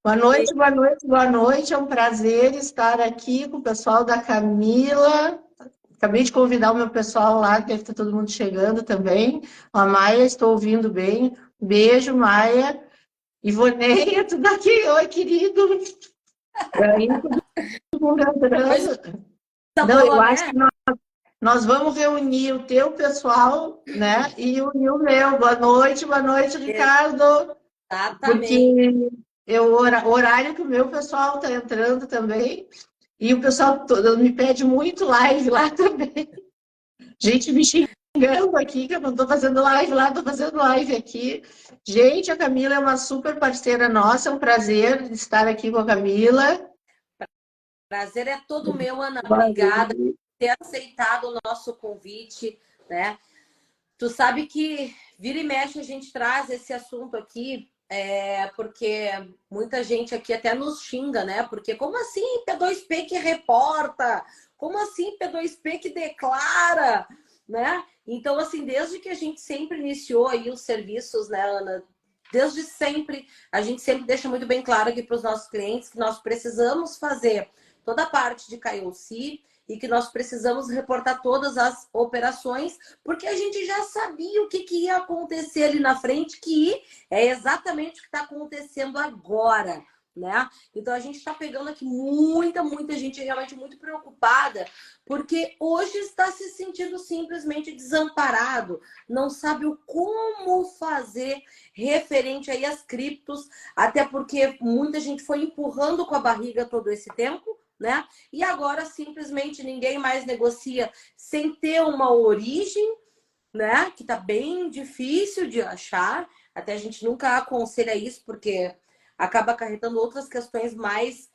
Boa noite, boa noite, boa noite. É um prazer estar aqui com o pessoal da Camila. Acabei de convidar o meu pessoal lá, deve estar todo mundo chegando também. A Maia, estou ouvindo bem. Beijo, Maia. Ivoneia, tudo aqui? Oi, querido. E aí, todo mundo Coisa entrando. Não, boa, eu acho né? que nós vamos reunir o teu pessoal, né? E unir o meu. Boa noite, Ricardo. Porque Exatamente. o horário que o meu pessoal está entrando também. E o pessoal todo me pede muito live lá também. Gente me xingando aqui, que eu não estou fazendo live lá, estou fazendo live aqui. Gente, a Camila é uma super parceira nossa, é um prazer estar aqui com a Camila. Prazer é todo meu, Ana. Obrigada por ter aceitado o nosso convite, né? Tu sabe que vira e mexe a gente traz esse assunto aqui, porque muita gente aqui até nos xinga, né? Porque como assim P2P que reporta? Como assim P2P que declara? Né? Então, assim, desde que a gente sempre iniciou aí os serviços, né, Ana? Desde sempre, a gente sempre deixa muito bem claro aqui para os nossos clientes que nós precisamos fazer toda a parte de KYC e que nós precisamos reportar todas as operações, porque a gente já sabia o que ia acontecer ali na frente, que é exatamente o que está acontecendo agora, né? Então a gente está pegando aqui muita gente realmente muito preocupada, porque hoje está se sentindo simplesmente desamparado, não sabe o como fazer referente aí às criptos, até porque muita gente foi empurrando com a barriga todo esse tempo, né? E agora simplesmente ninguém mais negocia sem ter uma origem, né? Que tá bem difícil de achar. Até a gente nunca aconselha isso, porque acaba acarretando outras questões mais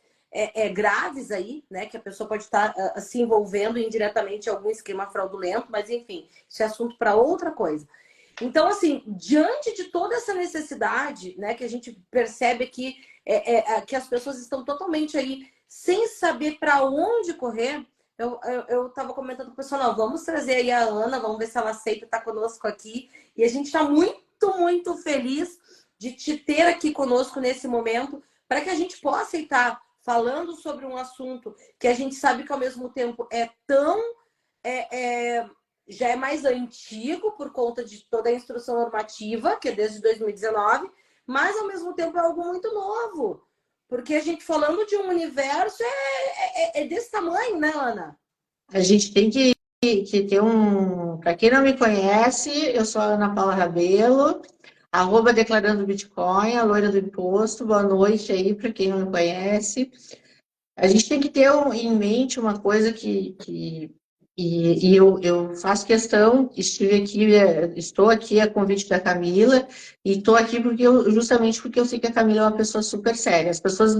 graves aí, né? Que a pessoa pode estar se envolvendo indiretamente em algum esquema fraudulento, mas enfim, isso é assunto para outra coisa. Então, assim, diante de toda essa necessidade, né, que a gente percebe que as pessoas estão totalmente aí sem saber para onde correr, eu tava comentando com o pessoal, não, vamos trazer aí a Ana, vamos ver se ela aceita estar conosco aqui. E a gente está muito feliz de te ter aqui conosco nesse momento, para que a gente possa estar falando sobre um assunto que a gente sabe que ao mesmo tempo é tão é, é, já é mais antigo por conta de toda a instrução normativa, que é desde 2019, mas ao mesmo tempo é algo muito novo. Porque a gente falando de um universo é desse tamanho, né, Ana? A gente tem que ter um. Para quem não me conhece, eu sou a Ana Paula Rabelo, arroba declarando Bitcoin, a loira do imposto. Boa noite aí para quem não me conhece. A gente tem que ter em mente uma coisa e eu faço questão, estou aqui a convite da Camila, e estou aqui justamente porque eu sei que a Camila é uma pessoa super séria. As pessoas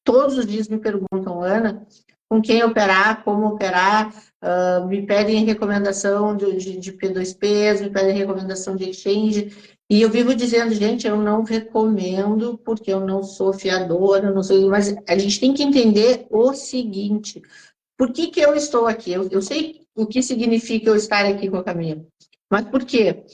todos os dias me perguntam, Ana, com quem operar, como operar, me pedem recomendação de P2Ps, me pedem recomendação de exchange, e eu vivo dizendo, gente, eu não recomendo porque eu não sou fiadora, eu não sou, mas a gente tem que entender o seguinte, por que que eu estou aqui? Eu sei o que significa eu estar aqui com a Camila, mas por quê?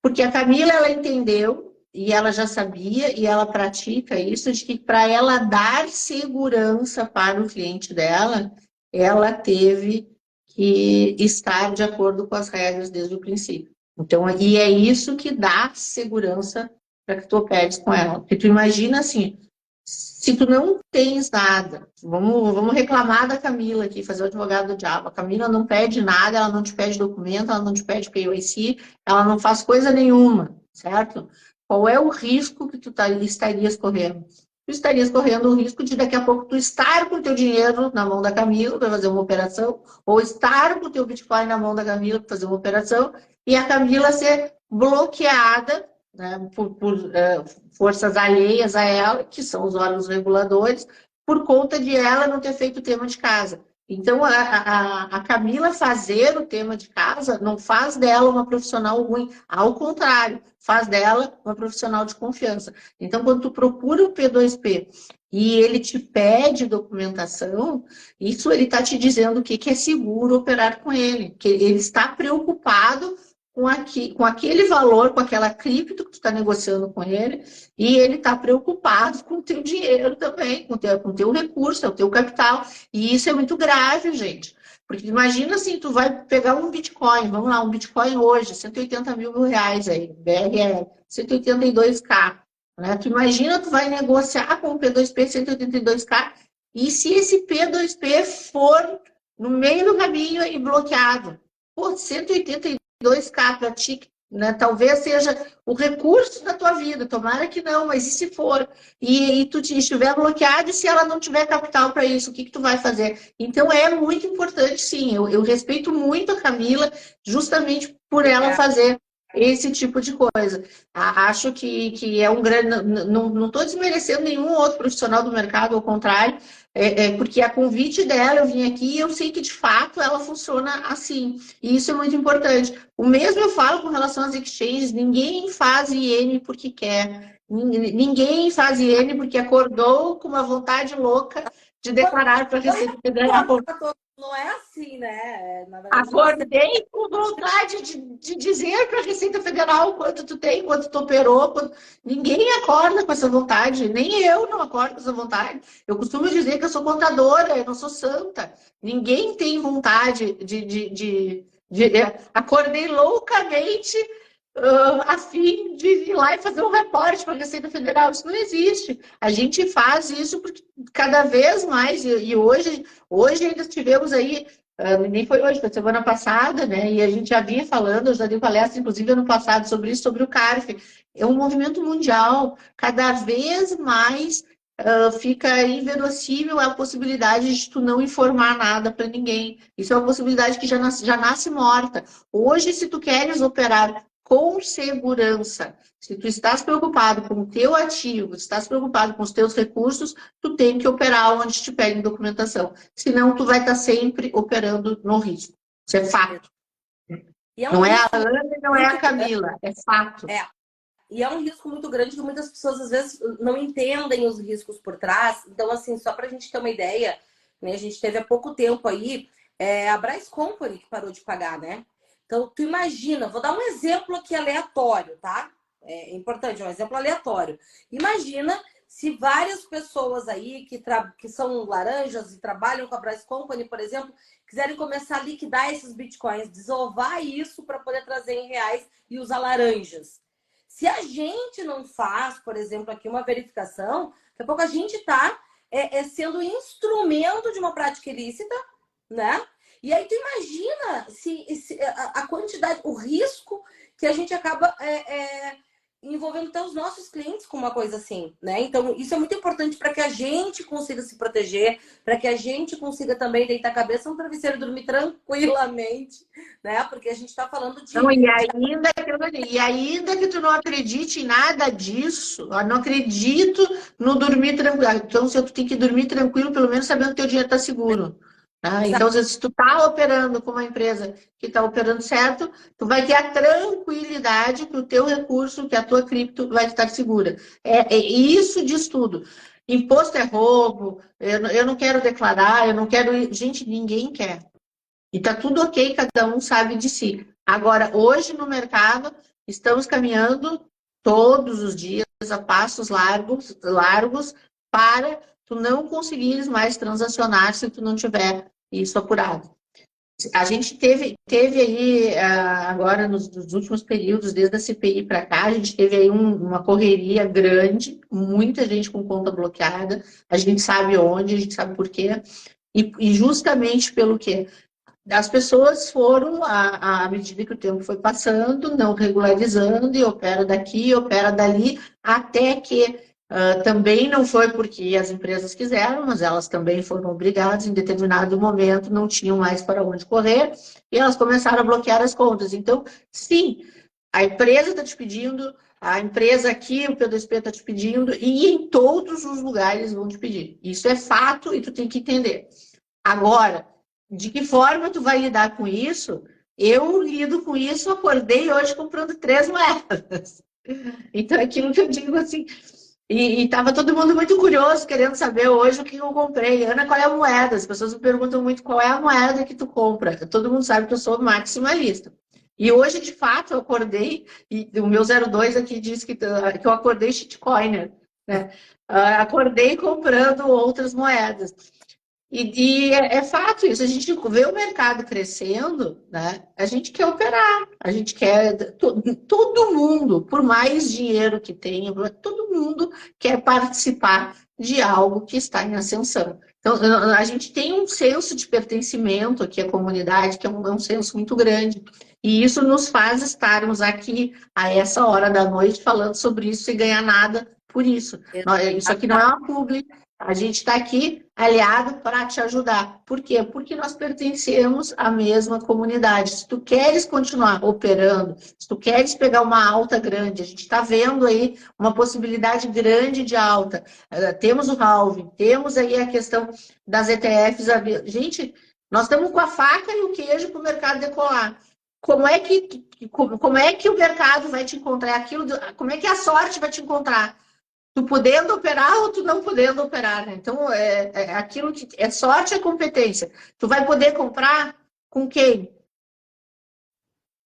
Porque a Camila, ela entendeu e ela já sabia e ela pratica isso, de que para ela dar segurança para o cliente dela, ela teve que estar de acordo com as regras desde o princípio. Então, e é isso que dá segurança para que tu operes com ela. Porque tu imagina assim, se tu não tens nada, vamos reclamar da Camila aqui, fazer o advogado do diabo. A Camila não pede nada, ela não te pede documento, ela não te pede KYC, ela não faz coisa nenhuma, certo? Qual é o risco que tu estarias correndo? Tu estarias correndo o risco de daqui a pouco tu estar com o teu dinheiro na mão da Camila para fazer uma operação, ou estar com o teu Bitcoin na mão da Camila para fazer uma operação, e a Camila ser bloqueada, né, por forças alheias a ela, que são os órgãos reguladores, por conta de ela não ter feito o tema de casa. Então, a Camila fazer o tema de casa não faz dela uma profissional ruim, ao contrário, faz dela uma profissional de confiança. Então, quando tu procura o P2P e ele te pede documentação, isso ele está te dizendo que é seguro operar com ele, que ele está preocupado com aquele valor, com aquela cripto que tu está negociando com ele, e ele está preocupado com o teu dinheiro também, com o teu recurso, é o teu capital. E isso é muito grave, gente. Porque imagina assim, tu vai pegar um Bitcoin, vamos lá, um Bitcoin hoje, 180 mil reais aí, BRL, 182K. Né? Tu imagina, tu vai negociar com o P2P 182K, e se esse P2P for no meio do caminho e bloqueado, pô, 182K para ti, né? Talvez seja o recurso da tua vida, tomara que não, mas e se for? E tu estiver bloqueado, e se ela não tiver capital para isso, o que tu vai fazer? Então é muito importante, sim, eu respeito muito a Camila, justamente por ela fazer esse tipo de coisa. Acho que é um grande... Não estou desmerecendo nenhum outro profissional do mercado, ao contrário, porque a convite dela, eu vim aqui e eu sei que, de fato, ela funciona assim. E isso é muito importante. O mesmo eu falo com relação às exchanges, ninguém faz IN porque quer. Ninguém faz IN porque acordou com uma vontade louca de declarar para a Receita Federal. Não é assim, né? Na verdade, acordei com vontade de dizer para a Receita Federal quanto tu tem, quanto tu operou. Ninguém acorda com essa vontade, nem eu não acordo com essa vontade. Eu costumo dizer que eu sou contadora, eu não sou santa. Ninguém tem vontade acordei loucamente a fim de ir lá e fazer um reporte para a Receita Federal. Isso não existe. A gente faz isso porque cada vez mais, e hoje ainda tivemos aí, nem foi hoje, foi semana passada, né? E a gente já vinha falando, eu já dei palestra, inclusive, ano passado, sobre isso, sobre o CARF. É um movimento mundial, cada vez mais fica inverossímil a possibilidade de tu não informar nada para ninguém. Isso é uma possibilidade que já nasce morta. Hoje, se tu queres operar com segurança, se tu estás preocupado com o teu ativo, estás preocupado com os teus recursos, tu tem que operar onde te pedem documentação. Senão, tu vai estar sempre operando no risco. Isso é fato. Não é a Ana e não é a Camila, é fato. E é um risco muito grande que muitas pessoas, às vezes, não entendem os riscos por trás. Então, assim, só para a gente ter uma ideia, né, a gente teve há pouco tempo aí a Brás Company que parou de pagar, né? Então, tu imagina, vou dar um exemplo aqui aleatório, tá? É importante, é um exemplo aleatório. Imagina se várias pessoas aí que são laranjas e trabalham com a Brás Company, por exemplo, quiserem começar a liquidar esses bitcoins, desovar isso para poder trazer em reais e usar laranjas. Se a gente não faz, por exemplo, aqui uma verificação, daqui a pouco a gente está sendo instrumento de uma prática ilícita, né? E aí tu imagina se a quantidade, o risco que a gente acaba envolvendo até os nossos clientes com uma coisa assim, né? Então, isso é muito importante para que a gente consiga se proteger, para que a gente consiga também deitar a cabeça no travesseiro e dormir tranquilamente, né? Porque a gente está falando de... Não, e ainda que tu não acredite em nada disso, eu não acredito no dormir tranquilo. Então, se tu tem que dormir tranquilo, pelo menos sabendo que teu dinheiro está seguro. Tá? Então, se tu está operando com uma empresa que está operando certo, tu vai ter a tranquilidade que o teu recurso, que a tua cripto vai estar segura. Isso diz tudo. Imposto é roubo, eu não quero declarar, eu não quero... Gente, ninguém quer. E tá tudo ok, cada um sabe de si. Agora, hoje no mercado, estamos caminhando todos os dias a passos largos para tu não conseguires mais transacionar se tu não tiver isso apurado. A gente teve aí, agora nos últimos períodos, desde a CPI para cá, a gente teve aí uma correria grande, muita gente com conta bloqueada, a gente sabe onde, a gente sabe por quê, e justamente pelo quê? As pessoas foram, à medida que o tempo foi passando, não regularizando, e opera daqui, opera dali, até que também não foi porque as empresas quiseram, mas elas também foram obrigadas, em determinado momento, não tinham mais para onde correr, e elas começaram a bloquear as contas. Então, sim, a empresa está te pedindo, a empresa aqui, o P2P está te pedindo, e em todos os lugares vão te pedir. Isso é fato e tu tem que entender. Agora, de que forma tu vai lidar com isso? Eu lido com isso, acordei hoje comprando 3 moedas. Então, aquilo que eu digo assim... E estava todo mundo muito curioso, querendo saber hoje o que eu comprei. Ana, qual é a moeda? As pessoas me perguntam muito qual é a moeda que tu compra. Todo mundo sabe que eu sou maximalista. E hoje, de fato, eu acordei, e o meu 02 aqui diz que eu acordei shitcoiner, né? Acordei comprando outras moedas. E é fato isso, a gente vê o mercado crescendo, né? A gente quer operar, a gente quer. Todo mundo, por mais dinheiro que tenha, todo mundo quer participar de algo que está em ascensão. Então, a gente tem um senso de pertencimento aqui à comunidade, que é um senso muito grande. E isso nos faz estarmos aqui a essa hora da noite falando sobre isso sem ganhar nada por isso. Isso aqui não é uma publi. A gente está aqui aliado para te ajudar. Por quê? Porque nós pertencemos à mesma comunidade. Se tu queres continuar operando, se tu queres pegar uma alta grande, a gente está vendo aí uma possibilidade grande de alta. Temos o halving, temos aí a questão das ETFs. Gente, nós estamos com a faca e o queijo para o mercado decolar. Como é que o mercado vai te encontrar aquilo? Como é que a sorte vai te encontrar? Tu podendo operar ou tu não podendo operar, né? Então, aquilo que é sorte é competência. Tu vai poder comprar com quem?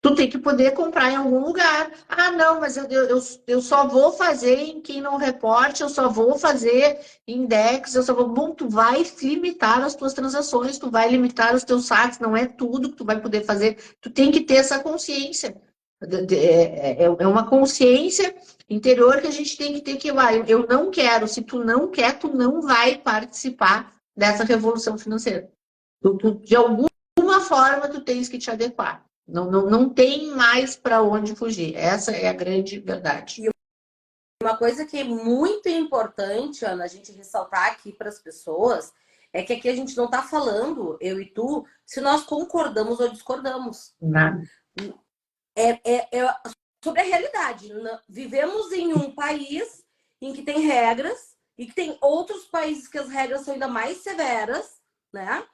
Tu tem que poder comprar em algum lugar. Ah, não, mas eu só vou fazer em quem não reporte, eu só vou fazer index, eu só vou... Bom, tu vai limitar as tuas transações, tu vai limitar os teus saques, não é tudo que tu vai poder fazer. Tu tem que ter essa consciência. É uma consciência interior que a gente tem que ter que eu não quero, se tu não quer, tu não vai participar dessa revolução financeira. De alguma forma, tu tens que te adequar. Não tem mais para onde fugir. Essa é a grande verdade. E uma coisa que é muito importante, Ana, a gente ressaltar aqui para as pessoas, é que aqui a gente não está falando, eu e tu, se nós concordamos ou discordamos. Nada. Sobre a realidade. Vivemos em um país em que tem regras e que tem outros países que as regras são ainda mais severas, né?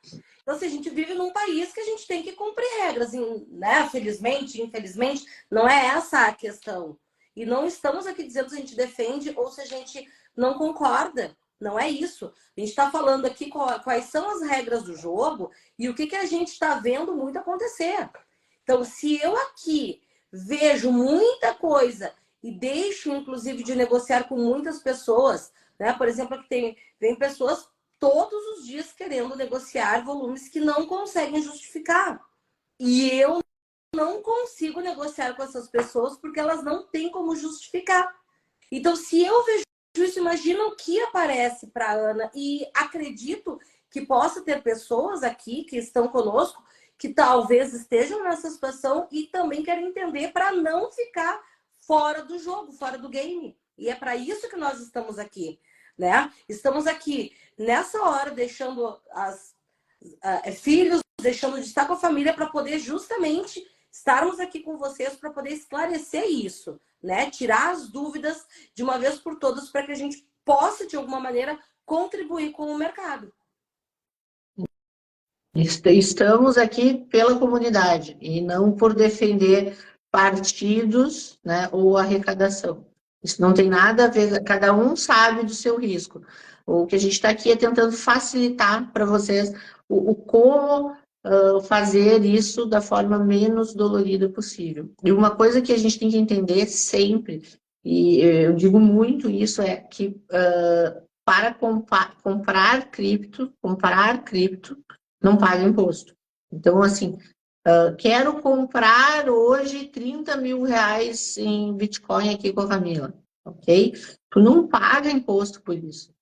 Então, se a gente vive num país que a gente tem que cumprir regras, né? Felizmente, infelizmente, não é essa a questão. E não estamos aqui dizendo se a gente defende ou se a gente não concorda. Não é isso. A gente está falando aqui quais são as regras do jogo e o que a gente está vendo muito acontecer. Então, se eu aqui vejo muita coisa e deixo, inclusive, de negociar com muitas pessoas, né? Por exemplo, aqui vem pessoas todos os dias querendo negociar volumes que não conseguem justificar. E eu não consigo negociar com essas pessoas porque elas não têm como justificar. Então, se eu vejo isso, imagina o que aparece para a Ana. E acredito que possa ter pessoas aqui que estão conosco que talvez estejam nessa situação e também querem entender para não ficar fora do jogo, fora do game. E é para isso que nós estamos aqui, né? Estamos aqui nessa hora deixando filhos, deixando de estar com a família para poder justamente estarmos aqui com vocês para poder esclarecer isso, né? Tirar as dúvidas de uma vez por todas para que a gente possa, de alguma maneira, contribuir com o mercado. Estamos aqui pela comunidade e não por defender partidos, né, ou arrecadação. Isso não tem nada a ver, cada um sabe do seu risco. O que a gente está aqui é tentando facilitar para vocês o como fazer isso da forma menos dolorida possível. E uma coisa que a gente tem que entender sempre, e eu digo muito isso, é que para comprar cripto, não paga imposto. Então, assim, quero comprar hoje 30 mil reais em Bitcoin aqui com a Camila, ok? Tu não paga imposto por isso.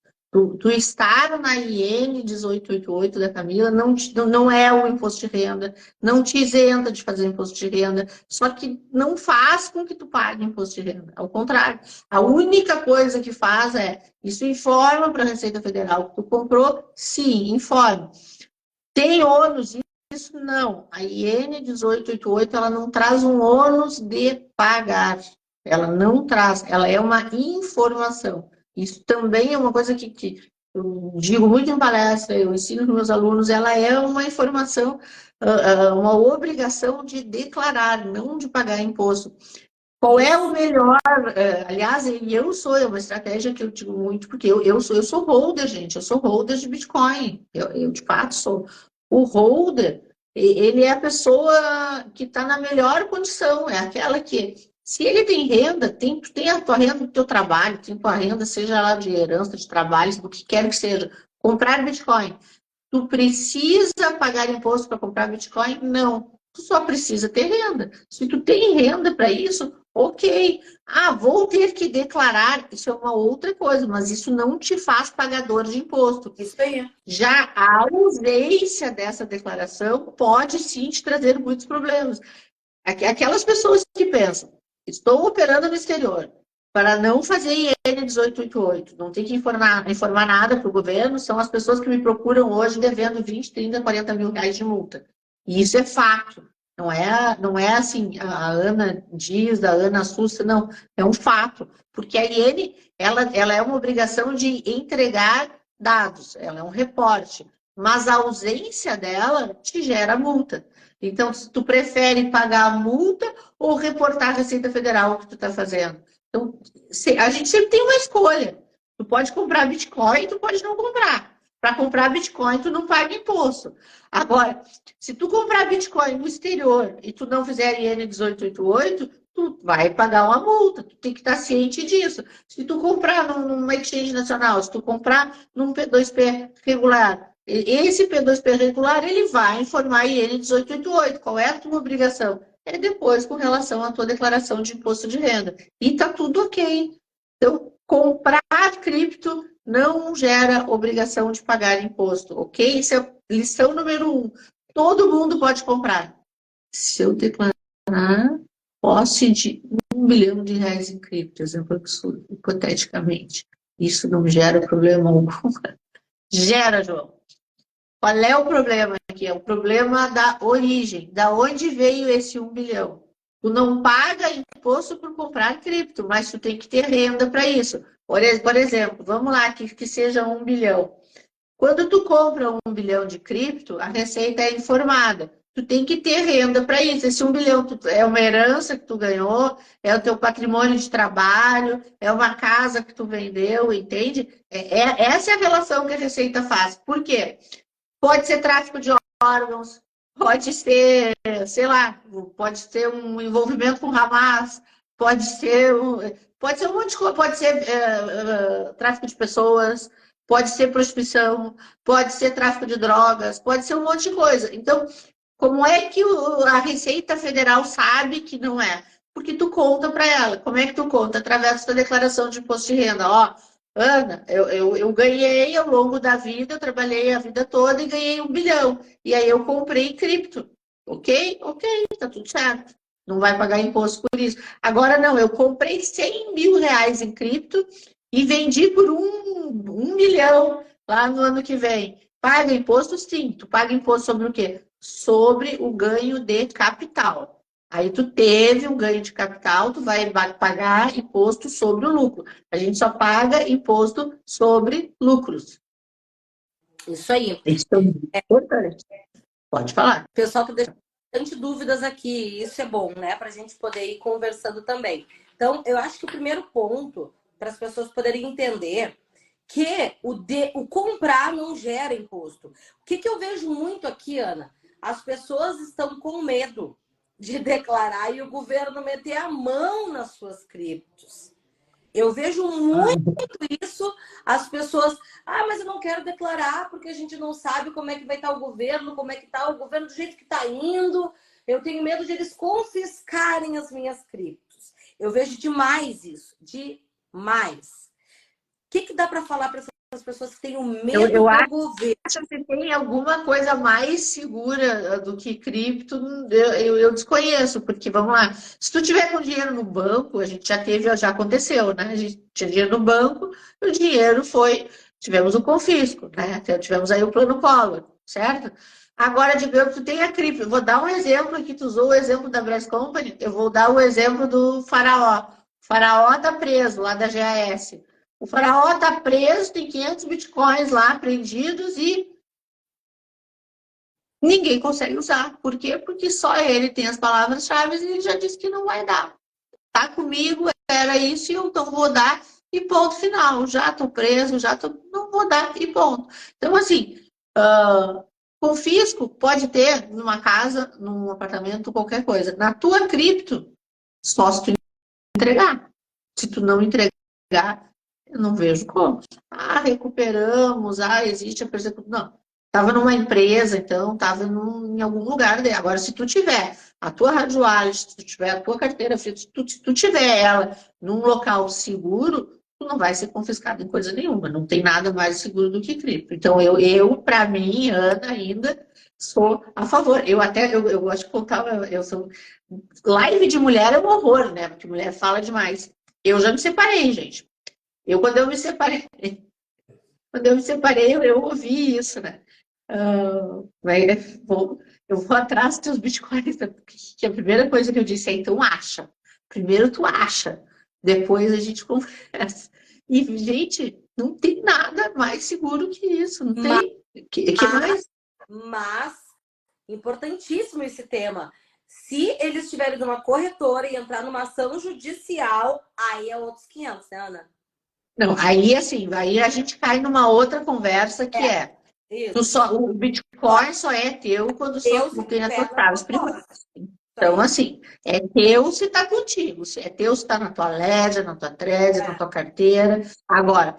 Tu estar na IN 1888 da Camila não é o imposto de renda, não te isenta de fazer imposto de renda, só que não faz com que tu pague imposto de renda. Ao contrário, a única coisa que faz isso informa para a Receita Federal que tu comprou, sim, informa. Tem ônus? Isso não. A IN 1888 ela não traz um ônus de pagar. Ela não traz, ela é uma informação. Isso também é uma coisa que eu digo muito em palestra, eu ensino para meus alunos, ela é uma informação, uma obrigação de declarar, não de pagar imposto. Qual é o melhor? Aliás, é uma estratégia que eu digo muito, porque eu sou holder, gente, eu sou holder de Bitcoin. Eu de fato sou. O holder, ele é a pessoa que está na melhor condição, é aquela que, se ele tem renda, tem a tua renda do teu trabalho, tem tua renda, seja lá de herança, de trabalho, do que quer que seja, comprar Bitcoin. Tu precisa pagar imposto para comprar Bitcoin? Não. Tu só precisa ter renda. Se tu tem renda para isso, ok. Ah, vou ter que declarar. Isso é uma outra coisa, mas isso não te faz pagador de imposto. Isso aí. Já a ausência dessa declaração pode sim te trazer muitos problemas. Aquelas pessoas que pensam, estou operando no exterior, para não fazer IN 1888, não tem que informar nada para o governo, são as pessoas que me procuram hoje devendo 20, 30, 40 mil reais de multa. E isso é fato. Não é assim, a Ana diz, a Ana assusta, não. É um fato. Porque a IN, ela é uma obrigação de entregar dados, ela é um reporte. Mas a ausência dela te gera multa. Então, se tu prefere pagar a multa ou reportar a Receita Federal o que tu está fazendo. Então, a gente sempre tem uma escolha. Tu pode comprar Bitcoin, tu pode não comprar. Para comprar Bitcoin, tu não paga imposto. Agora, se tu comprar Bitcoin no exterior e tu não fizer IN 1888, tu vai pagar uma multa. Tu tem que estar ciente disso. Se tu comprar numa exchange nacional, se tu comprar num P2P regular, esse P2P regular, ele vai informar IN 1888. Qual é a tua obrigação? É depois com relação à tua declaração de imposto de renda. E tá tudo ok. Então, comprar cripto não gera obrigação de pagar imposto, ok? Isso é lição número 1. Todo mundo pode comprar. Se eu declarar posse de R$ 1 bilhão em cripto, exemplo absurdo, hipoteticamente, isso não gera problema algum. Gera, João. Qual é o problema aqui? É o problema da origem. Da onde veio esse 1 bilhão? Tu não paga imposto por comprar cripto, mas tu tem que ter renda para isso. Por exemplo, vamos lá, que seja 1 bilhão. Quando tu compra 1 bilhão de cripto, a Receita é informada. Tu tem que ter renda para isso. Esse 1 bilhão é uma herança que tu ganhou, é o teu patrimônio de trabalho, é uma casa que tu vendeu, entende? Essa é a relação que a Receita faz. Por quê? Pode ser tráfico de órgãos, pode ser, sei lá, pode ser um envolvimento com Hamas, pode ser um monte de coisa, pode ser tráfico de pessoas, pode ser prostituição, pode ser tráfico de drogas, pode ser um monte de coisa. Então, como é que a Receita Federal sabe que não é? Porque tu conta para ela. Como é que tu conta? Através da declaração de imposto de renda. Ó, Ana, eu ganhei ao longo da vida, eu trabalhei a vida toda e ganhei 1 bilhão. E aí eu comprei cripto. Ok? Ok, tá tudo certo. Não vai pagar imposto por isso. Agora não, eu comprei 100 mil reais em cripto e vendi por 1 milhão lá no ano que vem. Paga imposto? Sim. Tu paga imposto sobre o quê? Sobre o ganho de capital. Aí tu teve um ganho de capital, tu vai pagar imposto sobre o lucro. A gente só paga imposto sobre lucros. Isso aí. Isso é importante. Pode falar. O pessoal está deixando bastante dúvidas aqui. Isso é bom, né? Para a gente poder ir conversando também. Então, eu acho que o primeiro ponto, para as pessoas poderem entender, que o comprar não gera imposto. O que eu vejo muito aqui, Ana? As pessoas estão com medo de declarar e o governo meter a mão nas suas criptos. Eu vejo muito isso, as pessoas, mas eu não quero declarar porque a gente não sabe como é que vai estar o governo, como é que está o governo do jeito que está indo. Eu tenho medo de eles confiscarem as minhas criptos. Eu vejo demais isso, demais. O que dá para falar para essas pessoas que têm o medo do governo? Acho que tem alguma coisa mais segura do que cripto, eu desconheço, porque vamos lá, se tu tiver com dinheiro no banco, a gente já aconteceu, né? A gente tinha dinheiro no banco, o dinheiro tivemos o confisco, né? Tivemos aí o plano Collor, certo? Agora, digamos, tu tem a cripto, eu vou dar um exemplo aqui, tu usou o exemplo da Brás Company, eu vou dar o exemplo do Faraó. O Faraó tá preso lá da GAS. O Faraó está preso, tem 500 bitcoins lá apreendidos e ninguém consegue usar. Por quê? Porque só ele tem as palavras-chave e ele já disse que não vai dar. Tá comigo, era isso e eu não vou dar e ponto final. Já estou preso, não vou dar e ponto. Então, assim, confisco pode ter numa casa, num apartamento, qualquer coisa. Na tua cripto, só se tu entregar. Se tu não entregar, eu não vejo como. Ah, recuperamos, existe a persecução. Não. Estava numa empresa, então, estava em algum lugar. Agora, se tu tiver a tua rádio wallet, se tu tiver a tua carteira, se tu tiver ela num local seguro, tu não vai ser confiscado em coisa nenhuma. Não tem nada mais seguro do que cripto. Então, eu para mim, Ana, ainda sou a favor. Eu gosto de contar, eu sou... Live de mulher é um horror, né? Porque mulher fala demais. Eu já me separei, gente. Quando eu me separei, eu ouvi isso, né? Eu vou atrás dos teus bitcoins, né? Porque a primeira coisa que eu disse é, então acha. Primeiro tu acha, depois a gente conversa. E, gente, não tem nada mais seguro que isso, não tem. Que mais? Mas, importantíssimo esse tema. Se eles estiverem numa corretora e entrar numa ação judicial, aí é outros 500, né, Ana? Não, aí assim, aí a gente cai numa outra conversa que o Bitcoin só é teu quando só tem as tuas chaves privadas. Então, assim, é teu se está contigo, se é teu se está na tua ledger, na tua thread, na tua carteira. Agora,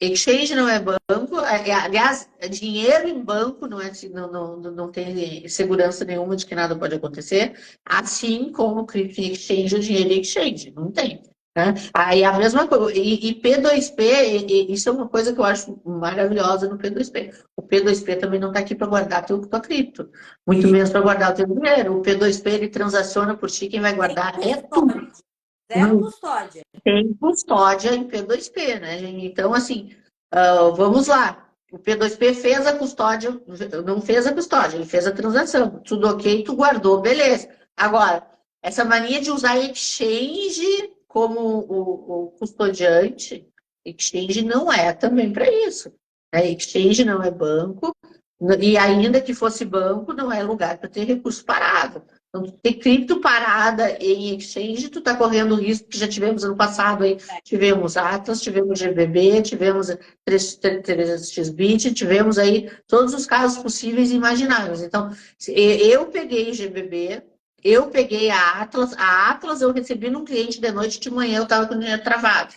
exchange não é banco, aliás, dinheiro em banco não tem segurança nenhuma de que nada pode acontecer, assim como cripto em exchange, o dinheiro em exchange, não tem. Né? Aí a mesma coisa, e P2P, isso é uma coisa que eu acho maravilhosa no P2P. O P2P também não está aqui para guardar tua cripto, muito menos para guardar o teu dinheiro. O P2P ele transaciona por ti, quem vai guardar é tu. Zero custódia. Tem custódia em P2P, né? Então, assim, vamos lá. O P2P fez a custódia, não fez a custódia, ele fez a transação. Tudo ok, tu guardou, beleza. Agora, essa mania de usar exchange como o custodiante, exchange não é também para isso. Exchange não é banco, e ainda que fosse banco, não é lugar para ter recurso parado. Então, ter cripto parada em exchange, tu está correndo o risco que já tivemos ano passado. Aí. Tivemos Atlas, tivemos GBB, tivemos 3xBit, tivemos aí todos os casos possíveis e imagináveis. Então, eu peguei GBB, eu peguei a Atlas eu recebi num cliente de noite, de manhã eu estava com o dinheiro travado.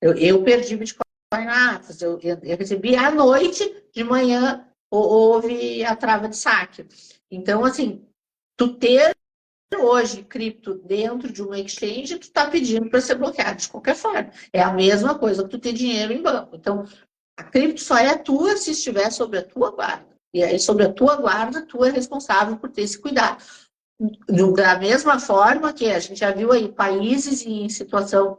Eu perdi Bitcoin na Atlas, eu recebi à noite, de manhã houve a trava de saque. Então, assim, tu ter hoje cripto dentro de uma exchange, tu está pedindo para ser bloqueado de qualquer forma. É a mesma coisa que tu ter dinheiro em banco. Então, a cripto só é tua se estiver sobre a tua guarda. E aí, sobre a tua guarda, tu é responsável por ter esse cuidado. Da mesma forma que a gente já viu aí países em situação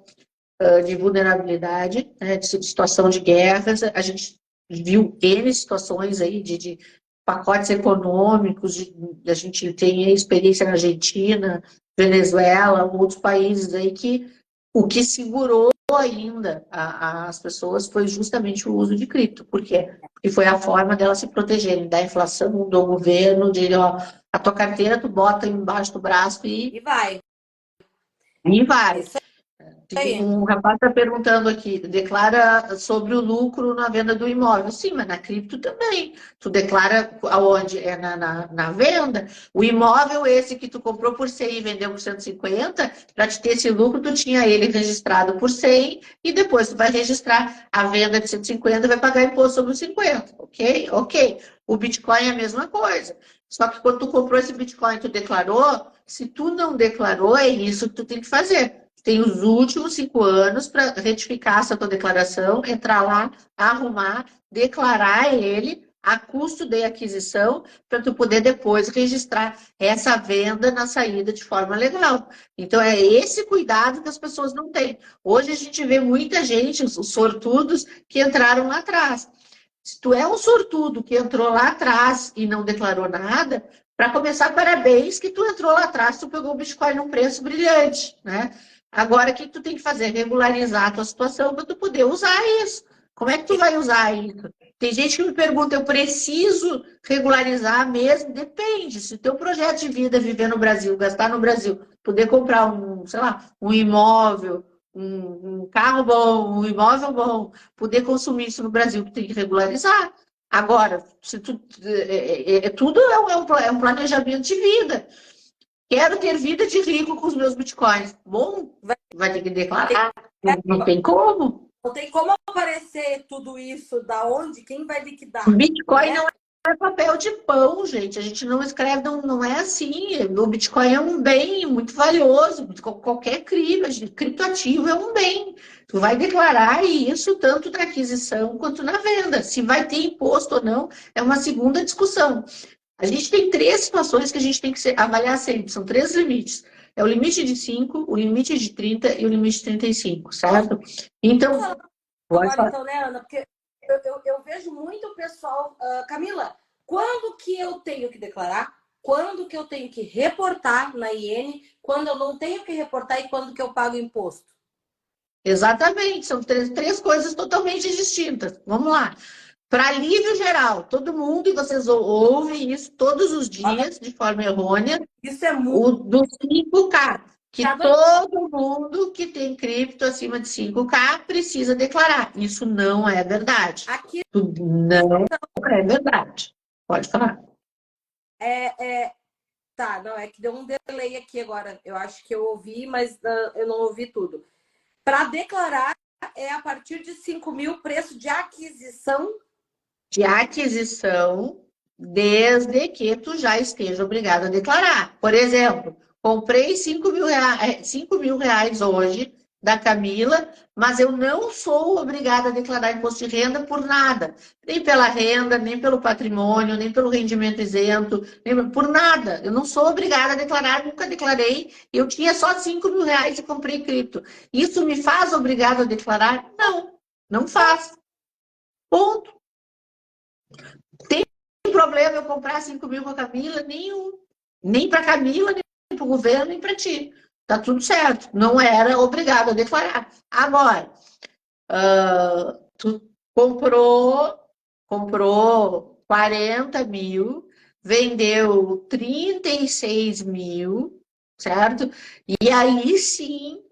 de vulnerabilidade, né, de situação de guerras, a gente viu N situações aí de pacotes econômicos, a gente tem experiência na Argentina, Venezuela, outros países aí que o que segurou ainda as pessoas foi justamente o uso de cripto. Por quê? Porque foi a forma delas se protegerem da inflação, do governo, a tua carteira tu bota embaixo do braço e vai. E vai. Um rapaz está perguntando aqui, declara sobre o lucro na venda do imóvel. Sim, mas na cripto também. Tu declara aonde? É na venda. O imóvel esse que tu comprou por 100 e vendeu por 150, para te ter esse lucro, tu tinha ele registrado por 100 e depois tu vai registrar a venda de 150 e vai pagar imposto sobre os 50. Ok? Ok. O Bitcoin é a mesma coisa. Só que quando tu comprou esse Bitcoin, tu declarou. Se tu não declarou, é isso que tu tem que fazer. Tem os últimos 5 anos para retificar essa tua declaração, entrar lá, arrumar, declarar ele a custo de aquisição, para tu poder depois registrar essa venda na saída de forma legal. Então, é esse cuidado que as pessoas não têm. Hoje a gente vê muita gente, os sortudos, que entraram lá atrás. Se tu é um sortudo que entrou lá atrás e não declarou nada, para começar, parabéns que tu entrou lá atrás, tu pegou o Bitcoin num preço brilhante, né? Agora, o que tu tem que fazer? Regularizar a tua situação para tu poder usar isso. Como é que tu vai usar isso? Tem gente que me pergunta, eu preciso regularizar mesmo? Depende. Se o teu projeto de vida é viver no Brasil, gastar no Brasil, poder comprar sei lá, um imóvel, um carro bom, um imóvel bom, poder consumir isso no Brasil, tu tem que regularizar. Agora, se tu, tudo é um planejamento de vida. Quero ter vida de rico com os meus bitcoins. Bom, vai ter que declarar. Não tem como. Não tem como aparecer tudo isso, da onde, quem vai liquidar. Bitcoin não é papel de pão, gente. A gente não escreve, não é assim. O Bitcoin é um bem muito valioso. Qualquer criptoativo é um bem. Tu vai declarar isso tanto na aquisição quanto na venda. Se vai ter imposto ou não, é uma segunda discussão. A gente tem 3 situações que a gente tem que avaliar sempre. São 3 limites. É o limite de 5, o limite de 30 e o limite de 35, certo? Então, agora então, né, Ana? Porque eu vejo muito o pessoal... Camila, quando que eu tenho que declarar? Quando que eu tenho que reportar na IN? Quando eu não tenho que reportar e quando que eu pago imposto? Exatamente. São 3 coisas totalmente distintas. Vamos lá. Para alívio geral, todo mundo, e vocês ouvem isso todos os dias, de forma errônea, isso é muito... do 5K, que todo mundo que tem cripto acima de 5K precisa declarar. Isso não é verdade. Aqui... Não é verdade. Pode falar. Tá, não, é que deu um delay aqui agora. Eu acho que eu ouvi, mas eu não ouvi tudo. Para declarar, é a partir de 5 mil preço de aquisição? De aquisição, desde que tu já esteja obrigado a declarar. Por exemplo, comprei 5 mil reais hoje da Camila, mas eu não sou obrigada a declarar imposto de renda por nada. Nem pela renda, nem pelo patrimônio, nem pelo rendimento isento, nem por nada. Eu não sou obrigada a declarar, nunca declarei. Eu tinha só 5 mil reais e comprei cripto. Isso me faz obrigada a declarar? Não, não faz. Ponto. Tem problema eu comprar 5 mil com a Camila? Nenhum. Nem para a Camila, nem para o governo, nem para ti. Tá tudo certo. Não era obrigado a declarar. Agora, tu comprou 40 mil, vendeu 36 mil, certo? E aí sim,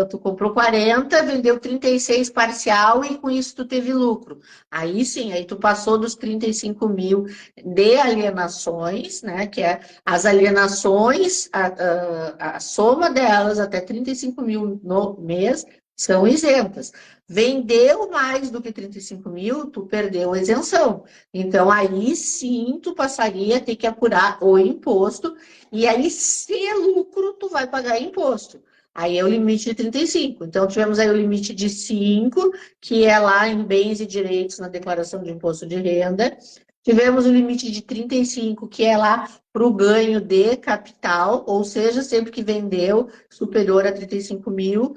tu comprou 40, vendeu 36 parcial e com isso tu teve lucro. Aí sim, aí tu passou dos 35 mil de alienações, né? Que é as alienações, a soma delas até 35 mil no mês são isentas. Vendeu mais do que 35 mil, tu perdeu a isenção. Então, aí sim, tu passaria a ter que apurar o imposto. E aí, se é lucro, tu vai pagar imposto. Aí é o limite de 35. Então, tivemos aí o limite de 5, que é lá em bens e direitos na declaração de imposto de renda. Tivemos o limite de 35, que é lá para o ganho de capital, ou seja, sempre que vendeu superior a 35 mil,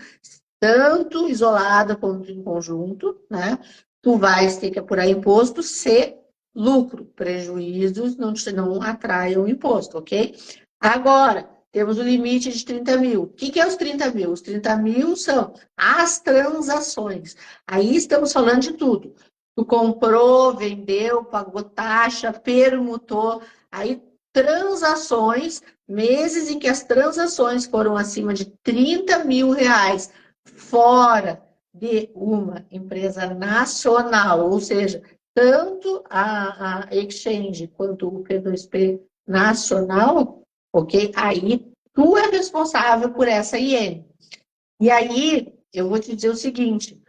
tanto isolada quanto em conjunto, né? Tu vais ter que apurar imposto se lucro, prejuízos não atraiam imposto, ok? Agora, temos o limite de 30 mil. O que é os 30 mil? Os 30 mil são as transações. Aí estamos falando de tudo. Tu comprou, vendeu, pagou taxa, permutou. Aí, transações, meses em que as transações foram acima de 30 mil reais, fora de uma empresa nacional, ou seja, tanto a exchange quanto o P2P nacional, ok? Aí tu é responsável por essa IN. E aí eu vou te dizer o seguinte,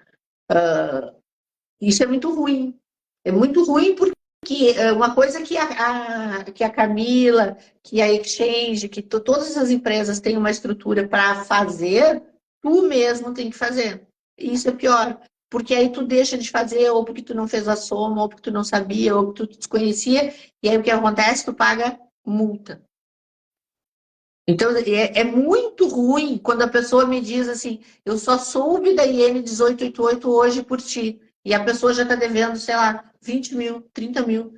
isso é muito ruim. É muito ruim porque uma coisa que a Camila, que a Exchange, que todas essas empresas têm uma estrutura para fazer, tu mesmo tem que fazer. Isso é pior. Porque aí tu deixa de fazer, ou porque tu não fez a soma, ou porque tu não sabia, ou porque tu desconhecia, e aí o que acontece? Tu paga multa. Então, é muito ruim quando a pessoa me diz assim, eu só soube da IN 1888 hoje por ti. E a pessoa já está devendo, sei lá, 20 mil, 30 mil.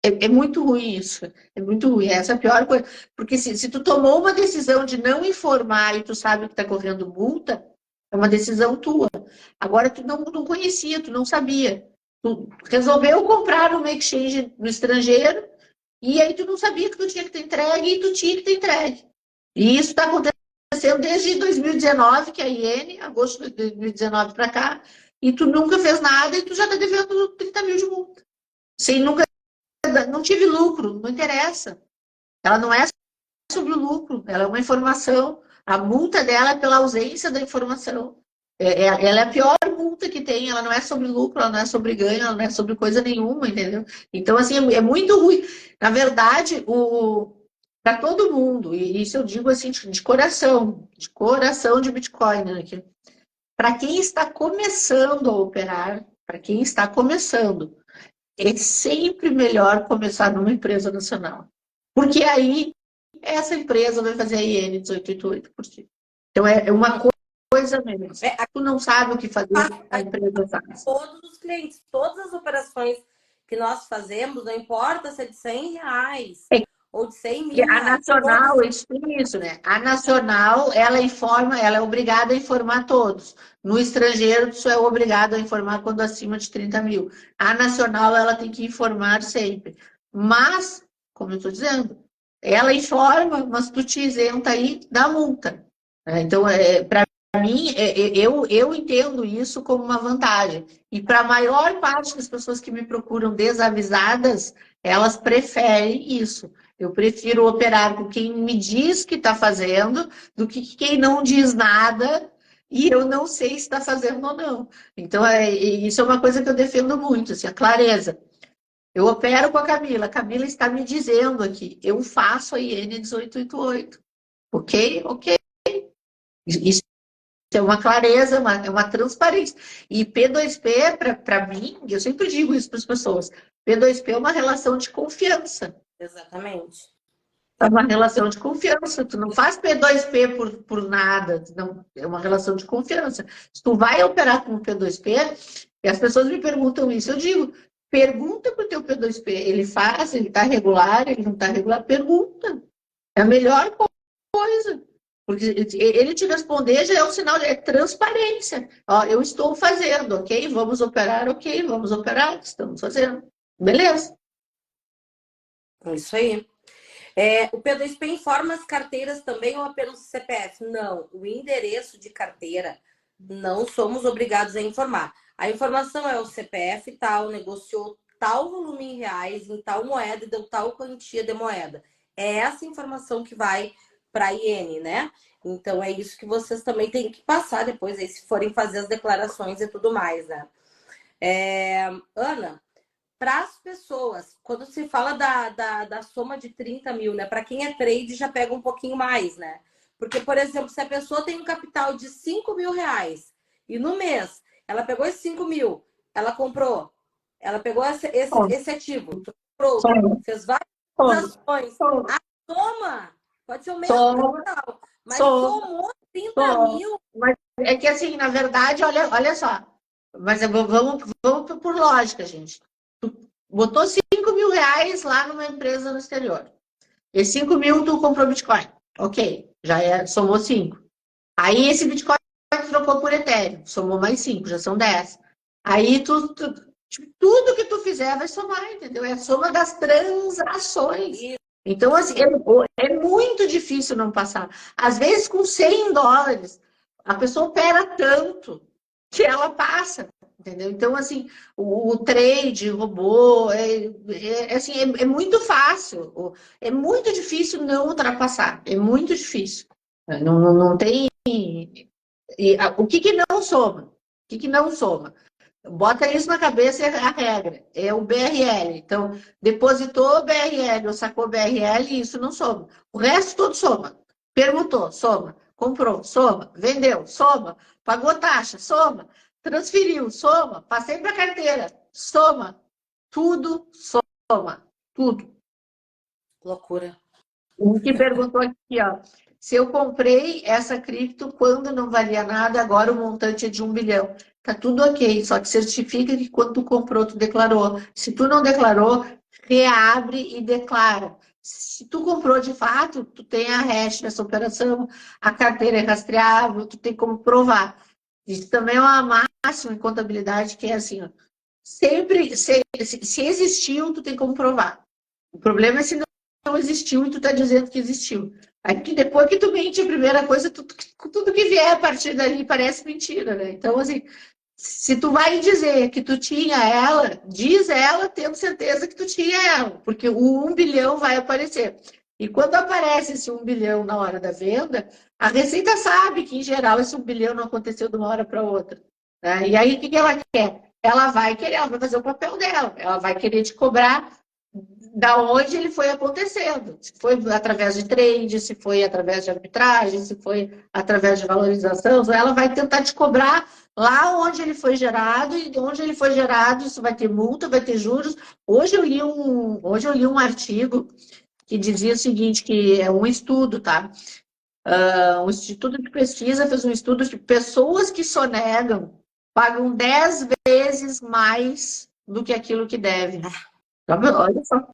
É muito ruim isso. É muito ruim. Essa é a pior coisa. Porque se tu tomou uma decisão de não informar e tu sabe que está correndo multa, é uma decisão tua. Agora, tu não conhecia, tu não sabia. Tu resolveu comprar uma exchange no estrangeiro, e aí tu não sabia que tu tinha que ter entregue e tu tinha que ter entregue. E isso está acontecendo desde 2019, que a IN, agosto de 2019 para cá, e tu nunca fez nada e tu já está devendo 30 mil de multa. Sem nunca, não tive lucro, não interessa. Ela não é sobre o lucro, ela é uma informação. A multa dela é pela ausência da informação. Ela é a pior multa que tem, ela não é sobre lucro, ela não é sobre ganho, ela não é sobre coisa nenhuma, entendeu? Então, assim, é muito ruim. Na verdade, para todo mundo, e isso eu digo assim, de coração de Bitcoin, né? Para quem está começando a operar, para quem está começando, é sempre melhor começar numa empresa nacional. Porque aí essa empresa vai fazer a IN 1888 por ti. Então é uma coisa mesmo. Tu não sabe o que fazer, a empresa faz. Todos os clientes, todas as operações que nós fazemos, não importa se é de R$100 ou de 100 mil A reais. nacional, isso, né? A nacional, ela informa, ela é obrigada a informar todos. No estrangeiro, tu é obrigado a informar quando acima de 30 mil. A nacional, ela tem que informar sempre. Mas, como eu estou dizendo, ela informa, mas tu te isenta aí da multa. Então, para mim, eu entendo isso como uma vantagem. E para a maior parte das pessoas que me procuram desavisadas, elas preferem isso. Eu prefiro operar com quem me diz que está fazendo do que quem não diz nada e eu não sei se está fazendo ou não. Então, isso é uma coisa que eu defendo muito, assim, a clareza. Eu opero com a Camila está me dizendo aqui, eu faço a IN 1888. Ok? Ok. Isso é uma clareza, é uma transparência. E P2P, para mim, eu sempre digo isso para as pessoas, P2P é uma relação de confiança. Exatamente. É uma relação de confiança. Tu não faz P2P por nada. Não, é uma relação de confiança. Se tu vai operar com o P2P, e as pessoas me perguntam isso, eu digo, pergunta para o teu P2P. Ele faz, ele está regular, ele não está regular? Pergunta. É a melhor coisa. Porque ele te responder já é um sinal de transparência. Ó, eu estou fazendo, ok? Vamos operar, ok? Vamos operar, estamos fazendo. Beleza. Isso aí. O P2P informa as carteiras também ou apenas o CPF? Não, o endereço de carteira não somos obrigados a informar. A informação é o CPF tal, negociou tal volume em reais, em tal moeda e deu tal quantia de moeda. É essa informação que vai para a IN, né? Então é isso que vocês também têm que passar depois, aí, se forem fazer as declarações e tudo mais, né? Ana, para as pessoas, quando se fala da soma de 30 mil, né? Para quem é trade já pega um pouquinho mais, né? Porque, por exemplo, se a pessoa tem um capital de 5 mil reais e no mês ela pegou esses 5 mil, ela comprou, ela pegou esse ativo, comprou, fez várias ações, a soma pode ser o mesmo capital, mas somou 30 mil. Mas é que assim, na verdade, olha só. Mas vamos por lógica, gente. Tu botou 5 mil reais lá numa empresa no exterior. E 5 mil tu comprou Bitcoin. Ok, somou 5. Aí esse Bitcoin trocou por Ethereum, somou mais 5, já são 10. Aí tudo que tu fizer vai somar, entendeu? É a soma das transações. Então, assim, é muito difícil não passar. Às vezes, com $100, a pessoa opera tanto que ela passa, entendeu? Então, assim, o trade, o robô, assim, é muito fácil. É muito difícil não ultrapassar. É muito difícil. Não tem... o que não soma? O que não soma? Bota isso na cabeça, é a regra. É o BRL. Então, depositou BRL ou sacou BRL, isso não soma. O resto tudo soma. Permutou, soma. Comprou, soma. Vendeu, soma. Pagou taxa, soma. Transferiu, soma. Passei para carteira, soma. Tudo soma. Tudo. Loucura. Um que perguntou aqui, ó. Se eu comprei essa cripto quando não valia nada, agora o montante é de 1 bilhão. Tá tudo ok, só que certifica que quando tu comprou, tu declarou. Se tu não declarou, reabre e declara. Se tu comprou de fato, tu tem a hash dessa operação, a carteira é rastreável, tu tem como provar. Isso também é uma máxima em contabilidade, que é assim, ó, sempre, se existiu, tu tem como provar. O problema é se não existiu e tu tá dizendo que existiu. Aí que depois que tu mente a primeira coisa, tudo que vier a partir dali parece mentira, né? Então, assim, Se tu vai dizer que tu tinha ela, diz ela tendo certeza que tu tinha ela, porque o 1 bilhão vai aparecer. E quando aparece esse 1 bilhão na hora da venda, a Receita sabe que, em geral, esse 1 bilhão não aconteceu de uma hora para outra. Né? E aí, o que ela quer? Ela vai fazer o papel dela, ela vai querer te cobrar da onde ele foi acontecendo. Se foi através de trade, se foi através de arbitragem, se foi através de valorização, ela vai tentar te cobrar lá onde ele foi gerado, e onde ele foi gerado, isso vai ter multa, vai ter juros. Hoje eu li um artigo que dizia o seguinte, que é um estudo, tá? Um instituto de pesquisa fez um estudo que pessoas que sonegam pagam 10 vezes mais do que aquilo que devem. Olha só.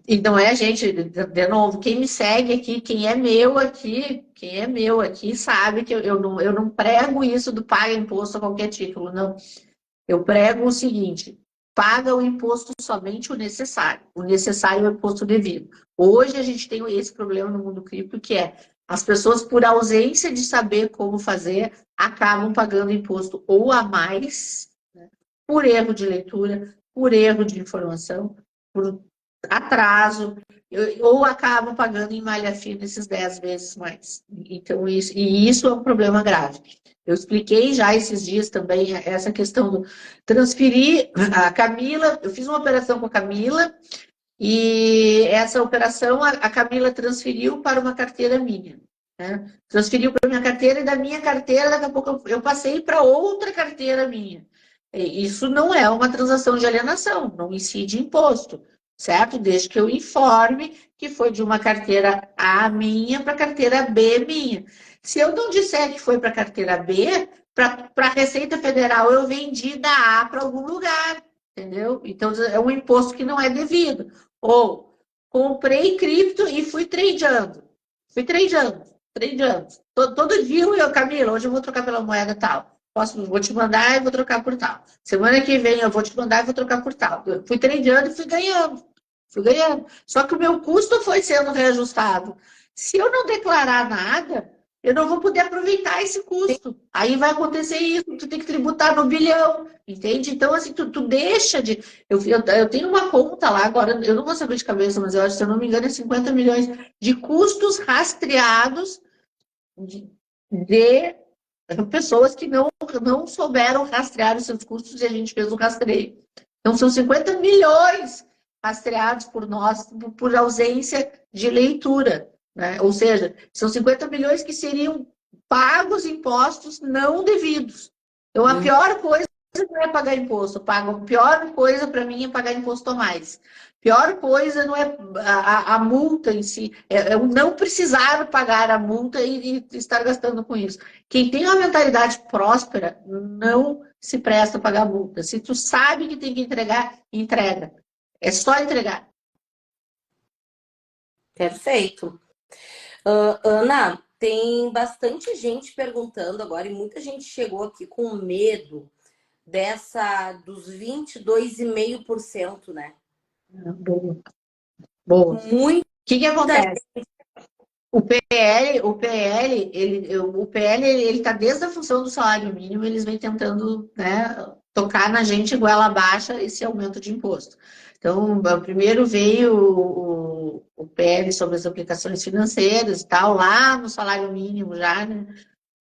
E não é, gente, de novo, quem me segue aqui, quem é meu aqui, sabe que eu não prego isso do paga imposto a qualquer título, não. Eu prego o seguinte, paga o imposto somente o necessário é o imposto devido. Hoje a gente tem esse problema no mundo cripto, que é as pessoas, por ausência de saber como fazer, acabam pagando imposto ou a mais, né, por erro de leitura, por erro de informação, por atraso, ou acabam pagando em malha fina esses 10 vezes mais. Então, isso é um problema grave. Eu expliquei já esses dias também essa questão do transferir a Camila. Eu fiz uma operação com a Camila e essa operação a Camila transferiu para uma carteira minha. Né? Transferiu para a minha carteira e da minha carteira, daqui a pouco eu passei para outra carteira minha. Isso não é uma transação de alienação, não incide imposto, certo? Desde que eu informe que foi de uma carteira A minha para a carteira B minha. Se eu não disser que foi para a carteira B, para a Receita Federal eu vendi da A para algum lugar, entendeu? Então é um imposto que não é devido. Ou comprei cripto e fui tradeando. Tradeando. Todo dia eu, Camila, hoje eu vou trocar pela moeda tal. Vou te mandar e vou trocar por tal. Semana que vem eu vou te mandar e vou trocar por tal. Eu fui tradeando e fui ganhando. Fui ganhando. Só que o meu custo foi sendo reajustado. Se eu não declarar nada, eu não vou poder aproveitar esse custo. Aí vai acontecer isso, tu tem que tributar no bilhão, entende? Então, assim, tu deixa de... Eu tenho uma conta lá, agora eu não vou saber de cabeça, mas eu acho, se eu não me engano, é 50 milhões de custos rastreados de pessoas que não souberam rastrear os seus custos e a gente fez o rastreio. Então, são 50 milhões rastreados por nós por ausência de leitura. Né? Ou seja, são 50 milhões que seriam pagos impostos não devidos. Então, a pior coisa não é pagar imposto. A pior coisa para mim é pagar imposto a mais. Pior coisa não é a multa em si, é o não precisar pagar a multa e estar gastando com isso. Quem tem uma mentalidade próspera não se presta a pagar multa. Se tu sabe que tem que entregar, entrega. É só entregar. Perfeito. Ana, tem bastante gente perguntando agora e muita gente chegou aqui com medo dos 22,5%, né? Boa. Boa. Muito. O que acontece? O PL, ele está desde a função do salário mínimo, eles vêm tentando, né, tocar na gente goela abaixo esse aumento de imposto. Então, primeiro veio o PL sobre as aplicações financeiras e tal, lá no salário mínimo já, né?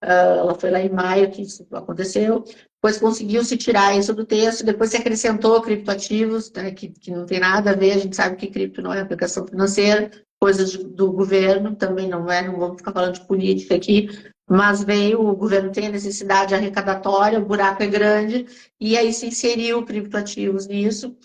Ela foi lá em maio que isso aconteceu. Depois conseguiu se tirar isso do texto, depois se acrescentou criptoativos, né, que não tem nada a ver, a gente sabe que cripto não é aplicação financeira, coisas do governo, também não é, não vamos ficar falando de política aqui, mas o governo tem a necessidade arrecadatória, o buraco é grande, e aí se inseriu criptoativos nisso.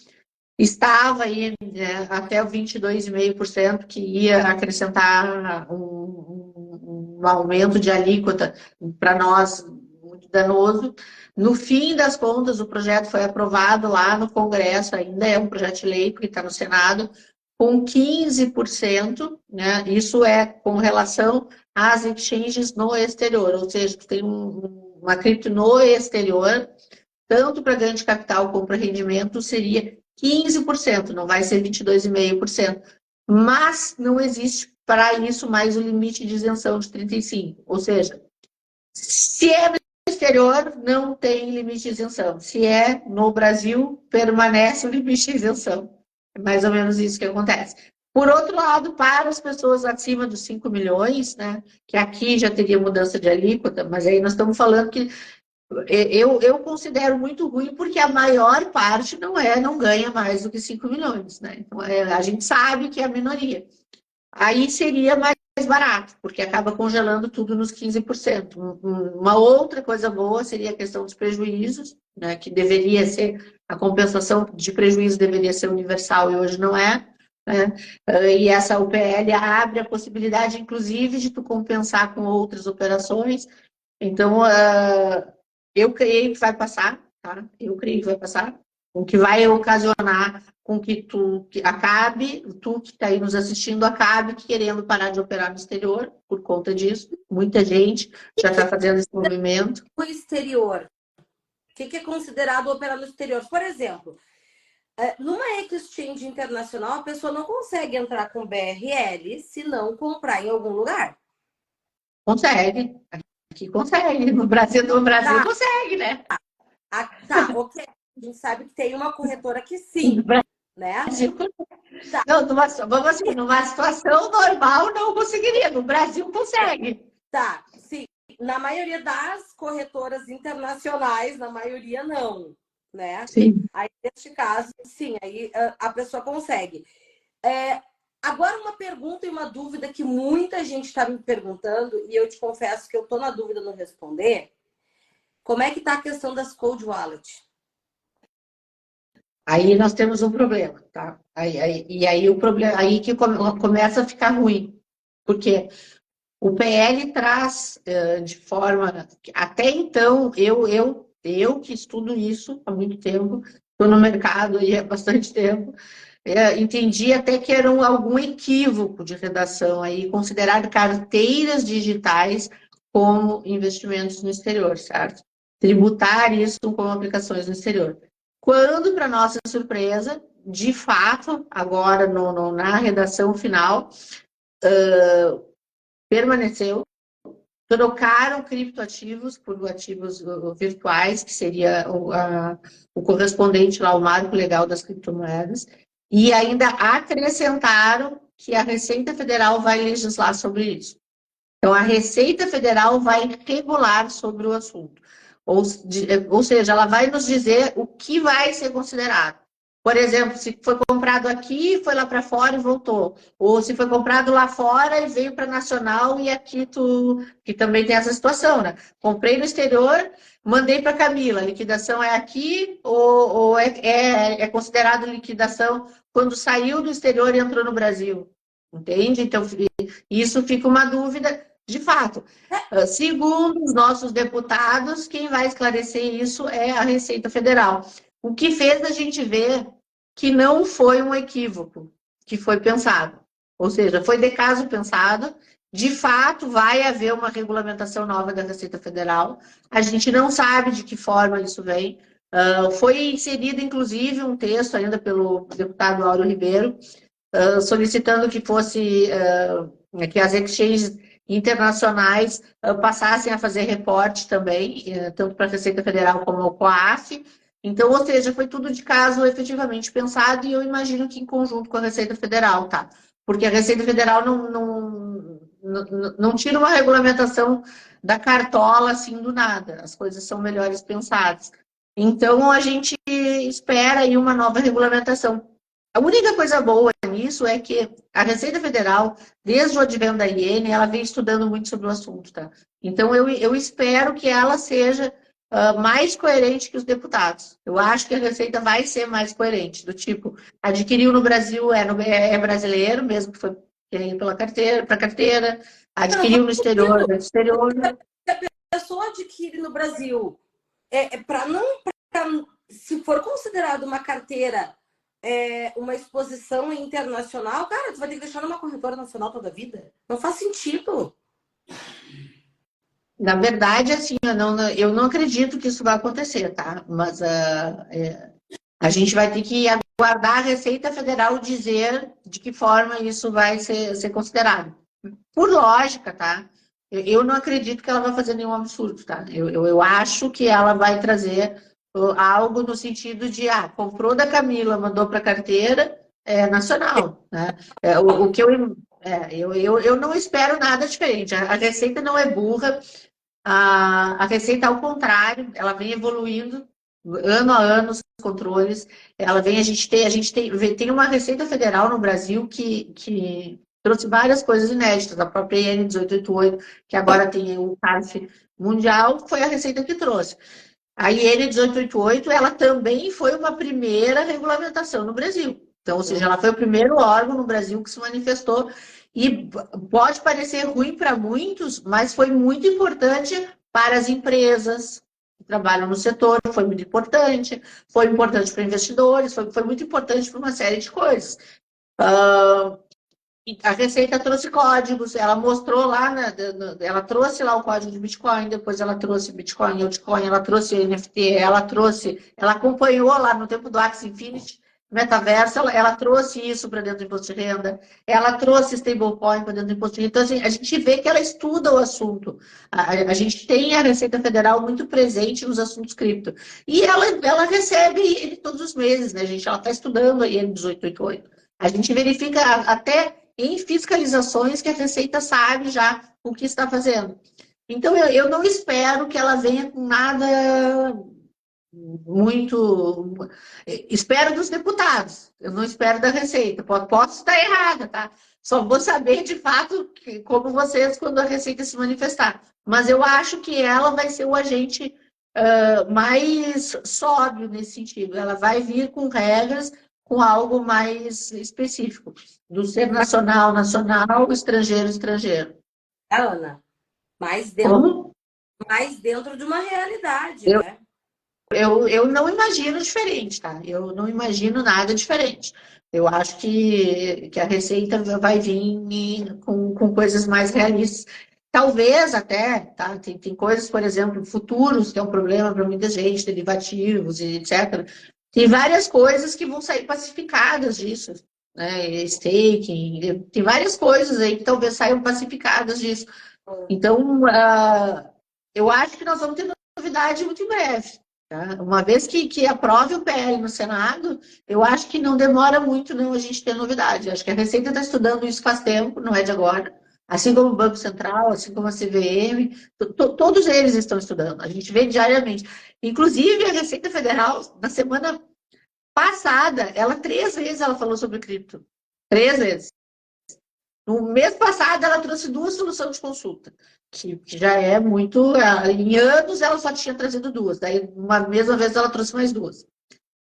Estava aí, né, até o 22,5%, que ia acrescentar um aumento de alíquota para nós muito danoso. No fim das contas, o projeto foi aprovado lá no Congresso, ainda é um projeto de lei, porque está no Senado, com 15%, né? Isso é com relação às exchanges no exterior, ou seja, tem uma cripto no exterior, tanto para ganho de capital como para rendimento, seria 15%, não vai ser 22,5%. Mas não existe para isso mais o limite de isenção de 35%. Ou seja, se é exterior, não tem limite de isenção. Se é no Brasil, permanece o limite de isenção. É mais ou menos isso que acontece. Por outro lado, para as pessoas acima dos 5 milhões, né, que aqui já teria mudança de alíquota, mas aí nós estamos falando que eu considero muito ruim porque a maior parte não ganha mais do que 5 milhões, né? Então, a gente sabe que é a minoria. Aí seria mais barato, porque acaba congelando tudo nos 15%. Uma outra coisa boa seria a questão dos prejuízos, né, que deveria ser, a compensação de prejuízo deveria ser universal e hoje não é. Né? E essa UPL abre a possibilidade, inclusive, de tu compensar com outras operações. Então, eu creio que vai passar, tá? Eu creio que vai passar, o que vai ocasionar com que tu que está aí nos assistindo, acabe querendo parar de operar no exterior por conta disso. Muita gente já está fazendo esse movimento. O exterior. O que é considerado operar no exterior? Por exemplo, numa exchange internacional, a pessoa não consegue entrar com BRL se não comprar em algum lugar. Consegue. Aqui consegue. No Brasil Tá. Consegue, né? Tá, ok. A gente sabe que tem uma corretora que sim, né? Tá. Não, numa situação normal não conseguiria. No Brasil consegue. Tá, sim. Na maioria das corretoras internacionais, na maioria não, né? Sim. Aí, neste caso, sim, aí a pessoa consegue. Agora, uma pergunta e uma dúvida que muita gente está me perguntando, e eu te confesso que eu estou na dúvida no responder. Como é que está a questão das cold wallet? Aí nós temos um problema, tá? Aí o problema aí que começa a ficar ruim. Porque o PL traz de forma. Até então, eu que estudo isso há muito tempo, estou no mercado e há bastante tempo, entendi até que era algum equívoco de redação aí, considerar carteiras digitais como investimentos no exterior, certo? Tributar isso como aplicações no exterior. Quando, para nossa surpresa, de fato, agora na redação final, permaneceu, trocaram criptoativos por ativos virtuais, que seria o correspondente lá ao marco legal das criptomoedas, e ainda acrescentaram que a Receita Federal vai legislar sobre isso. Então, a Receita Federal vai regular sobre o assunto. Ou seja, ela vai nos dizer o que vai ser considerado. Por exemplo, se foi comprado aqui, foi lá para fora e voltou. Ou se foi comprado lá fora e veio para nacional e aqui que também tem essa situação, né? Comprei no exterior, mandei para Camila, a liquidação é aqui ou é considerado liquidação quando saiu do exterior e entrou no Brasil. Entende? Então, isso fica uma dúvida. De fato, segundo os nossos deputados, quem vai esclarecer isso é a Receita Federal. O que fez a gente ver que não foi um equívoco que foi pensado. Ou seja, foi de caso pensado, de fato vai haver uma regulamentação nova da Receita Federal. A gente não sabe de que forma isso vem. Foi inserido, inclusive, um texto ainda pelo deputado Áureo Ribeiro, solicitando que fosse que as exchanges internacionais passassem a fazer reporte também, tanto para a Receita Federal como ao COAF. Então, ou seja, foi tudo de caso efetivamente pensado e eu imagino que em conjunto com a Receita Federal, tá? Porque a Receita Federal não tira uma regulamentação da cartola assim do nada. As coisas são melhores pensadas. Então, a gente espera aí uma nova regulamentação. A única coisa boa nisso é que a Receita Federal, desde o advento da IN, ela vem estudando muito sobre o assunto, tá? Então, eu espero que ela seja mais coerente que os deputados. Eu acho que a Receita vai ser mais coerente, do tipo, adquiriu no Brasil, é brasileiro, mesmo que foi pela carteira, adquiriu no exterior, no exterior. Se a pessoa adquire no Brasil, se for considerado uma carteira, uma exposição internacional, cara, tu vai ter que deixar numa corretora nacional toda a vida. Não faz sentido. Na verdade, assim, eu não acredito que isso vai acontecer, tá? Mas a gente vai ter que aguardar a Receita Federal dizer de que forma isso vai ser considerado. Por lógica, tá? Eu não acredito que ela vai fazer nenhum absurdo, tá? Eu acho que ela vai trazer algo no sentido de, comprou da Camila, mandou para a carteira, nacional, né? O que eu não espero nada diferente. A Receita não é burra, a Receita, ao contrário, ela vem evoluindo ano a ano os controles. A gente tem uma Receita Federal no Brasil que trouxe várias coisas inéditas. A própria IN 1888, que agora tem o CARF mundial, foi a Receita que trouxe. A IN 1888, ela também foi uma primeira regulamentação no Brasil. Então, ou seja, ela foi o primeiro órgão no Brasil que se manifestou. E pode parecer ruim para muitos, mas foi muito importante para as empresas que trabalham no setor, foi muito importante, foi importante para investidores, foi muito importante para uma série de coisas. A Receita trouxe códigos, ela mostrou lá, ela trouxe lá o código de Bitcoin, depois ela trouxe Bitcoin, Altcoin, ela trouxe NFT, ela acompanhou lá no tempo do Axie Infinity, metaverso, ela trouxe isso para dentro do imposto de renda, ela trouxe stablecoin para dentro do imposto de renda. Então, assim, a gente vê que ela estuda o assunto. A gente tem a Receita Federal muito presente nos assuntos cripto. E ela recebe ele todos os meses, né, gente? Ela está estudando aí em 1888. A gente verifica até em fiscalizações que a Receita sabe já o que está fazendo. Então, eu não espero que ela venha com nada muito... Espero dos deputados, eu não espero da Receita. Posso estar errada, tá? Só vou saber, de fato, como vocês, quando a Receita se manifestar. Mas eu acho que ela vai ser o agente mais sóbrio nesse sentido. Ela vai vir com regras, com algo mais específico. Do ser nacional, nacional, estrangeiro, estrangeiro. Ana, mais dentro de uma realidade, né? Eu não imagino diferente, tá? Eu não imagino nada diferente. Eu acho que a Receita vai vir com coisas mais realistas. Talvez até, tá? Tem coisas, por exemplo, futuros, que é um problema para muita gente, derivativos e etc. Tem várias coisas que vão sair pacificadas disso, né? Staking, tem várias coisas aí que talvez saiam pacificadas disso. Então, eu acho que nós vamos ter novidade muito em breve. Tá? Uma vez que aprove o PL no Senado, eu acho que não demora muito não a gente ter novidade. Acho que a Receita está estudando isso faz tempo, não é de agora. Assim como o Banco Central, assim como a CVM, todos eles estão estudando. A gente vê diariamente. Inclusive, a Receita Federal, na semana passada, 3 vezes ela falou sobre cripto. 3 vezes. No mês passado, ela trouxe 2 soluções de consulta, que já é muito... Em anos, ela só tinha trazido 2. Daí, uma mesma vez, ela trouxe mais 2.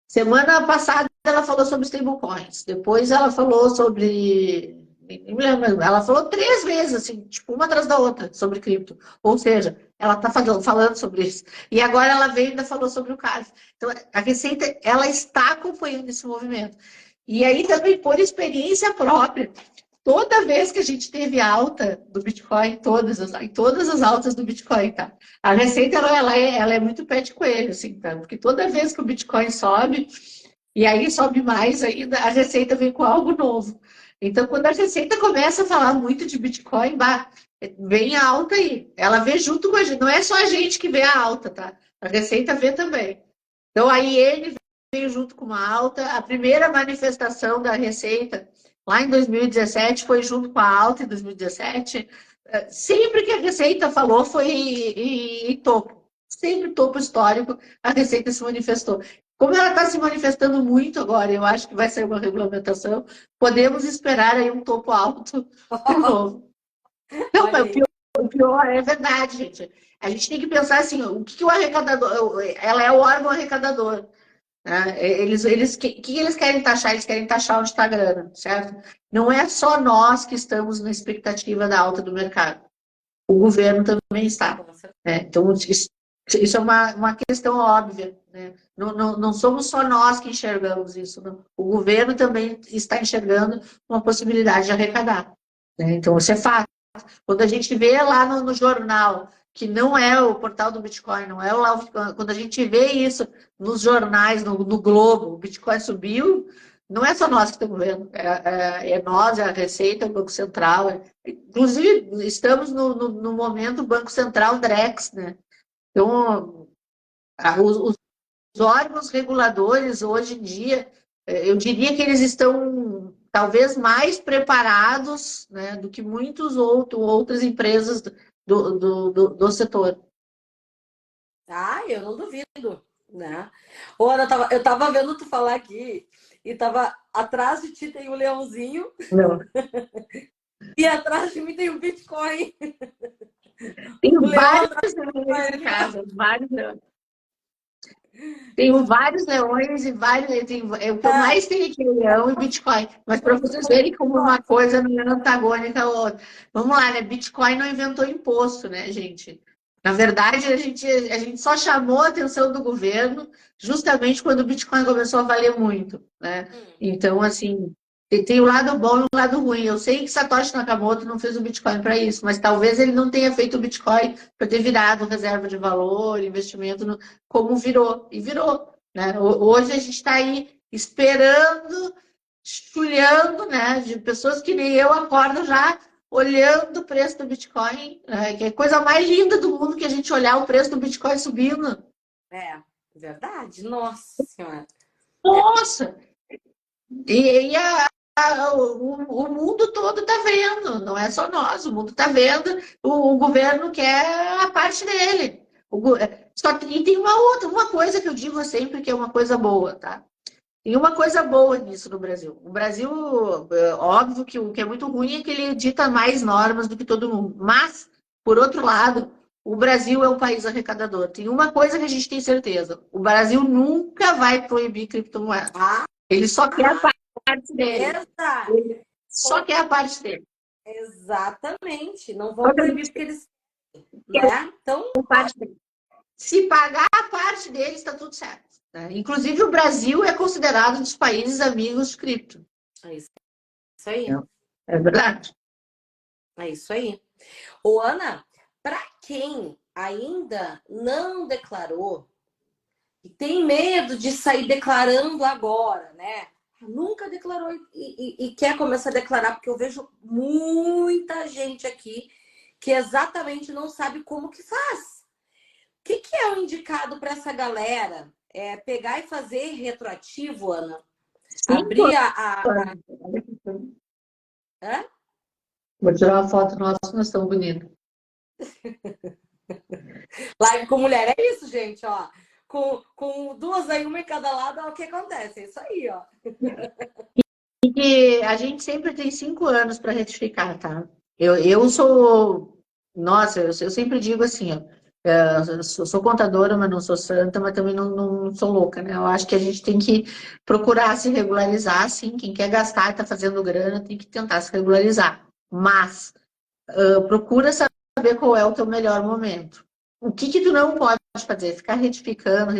Semana passada, ela falou sobre stablecoins. Depois, ela falou sobre... Nem me lembro, ela falou 3 vezes, assim, tipo, uma atrás da outra, sobre cripto. Ou seja, ela está falando sobre isso. E agora ela veio e ainda falou sobre o CARF. Então, a Receita, ela está acompanhando esse movimento. E aí, também, por experiência própria, toda vez que a gente teve alta do Bitcoin, todas as altas do Bitcoin, tá? A Receita, ela é muito pé de coelho, assim, tá? Porque toda vez que o Bitcoin sobe, e aí sobe mais ainda, a Receita vem com algo novo. Então, quando a Receita começa a falar muito de Bitcoin, vem a alta aí. Ela vê junto com a gente. Não é só a gente que vê a alta, tá? A Receita vê também. Então, aí ele veio junto com uma alta. A primeira manifestação da Receita, lá em 2017, foi junto com a alta em 2017. Sempre que a Receita falou, foi em topo. Sempre topo histórico, a Receita se manifestou. Como ela está se manifestando muito agora, eu acho que vai ser uma regulamentação, podemos esperar aí um topo alto de novo. Não, mas o pior é verdade, gente. A gente tem que pensar assim, o que o arrecadador... Ela é o órgão arrecadador. Né? Que eles querem taxar? Eles querem taxar onde está a grana, certo? Não é só nós que estamos na expectativa da alta do mercado. O governo também está. Né? Então, isso é uma questão óbvia. Né? Não somos só nós que enxergamos isso. Não. O governo também está enxergando uma possibilidade de arrecadar. Né? Então, isso é fato. Quando a gente vê lá no jornal, que não é o portal do Bitcoin, não é lá, quando a gente vê isso nos jornais, no Globo, o Bitcoin subiu, não é só nós que estamos vendo, é nós, é a Receita, o Banco Central. Inclusive, estamos no momento Banco Central Drex, né? Então, os órgãos reguladores, hoje em dia, eu diria que eles estão talvez mais preparados, né, do que outras empresas do setor. Ah, eu não duvido, né? Ô, Ana, eu tava vendo tu falar aqui e tava atrás de ti tem um leãozinho. Não. E atrás de mim tem um Bitcoin. Tenho O leão vários leões em casa, vários leões. Tenho vários leões e vários. O que eu mais tenho aqui é leão e Bitcoin. Mas para vocês verem como uma coisa não é antagônica à outra. Vamos lá, né? Bitcoin não inventou imposto, né, gente? Na verdade, a gente só chamou a atenção do governo justamente quando o Bitcoin começou a valer muito, né? Então, assim, tem o lado bom e o lado ruim. Eu sei que Satoshi Nakamoto não fez o Bitcoin para isso, mas talvez ele não tenha feito o Bitcoin para ter virado reserva de valor, investimento, como virou. E virou, né? Hoje a gente está aí esperando, chulhando, né? De pessoas que nem eu acordam já olhando o preço do Bitcoin, né? Que é a coisa mais linda do mundo que a gente olhar o preço do Bitcoin subindo. É, verdade. Nossa Senhora. Nossa! E o mundo todo está vendo, não é só nós, o mundo está vendo, o governo quer a parte dele. E tem uma coisa que eu digo sempre que é uma coisa boa, tá? Tem uma coisa boa nisso no Brasil. O Brasil, óbvio que o que é muito ruim é que ele dita mais normas do que todo mundo. Mas, por outro lado, o Brasil é um país arrecadador. Tem uma coisa que a gente tem certeza: o Brasil nunca vai proibir criptomoedas. Ele só quer a parte dele. Ele só quer a parte dele. Exatamente. Não vão proibir porque eles. Né? Então. Se pagar a parte deles, está tudo certo. Né? Inclusive, o Brasil é considerado um dos países amigos de cripto. É isso aí. É verdade. É isso aí. Ô, Ana, para quem ainda não declarou e tem medo de sair declarando agora, né? Nunca declarou e quer começar a declarar, porque eu vejo muita gente aqui que exatamente não sabe como que faz. O que é o indicado para essa galera? É pegar e fazer retroativo, Ana? Abrir Hã? Vou tirar uma foto nossa, nós estamos bonitos. Live com mulher, é isso, gente, ó. Com duas aí, uma em cada lado, ó, o que acontece? É isso aí, ó. E a gente sempre tem 5 anos para retificar, tá? Eu sou... Nossa, eu sempre digo assim, ó. Sou contadora, mas não sou santa, mas também não sou louca, né? Eu acho que a gente tem que procurar se regularizar, sim. Quem quer gastar e está fazendo grana tem que tentar se regularizar. Mas procura saber qual é o teu melhor momento. O que tu não pode fazer? Ficar retificando,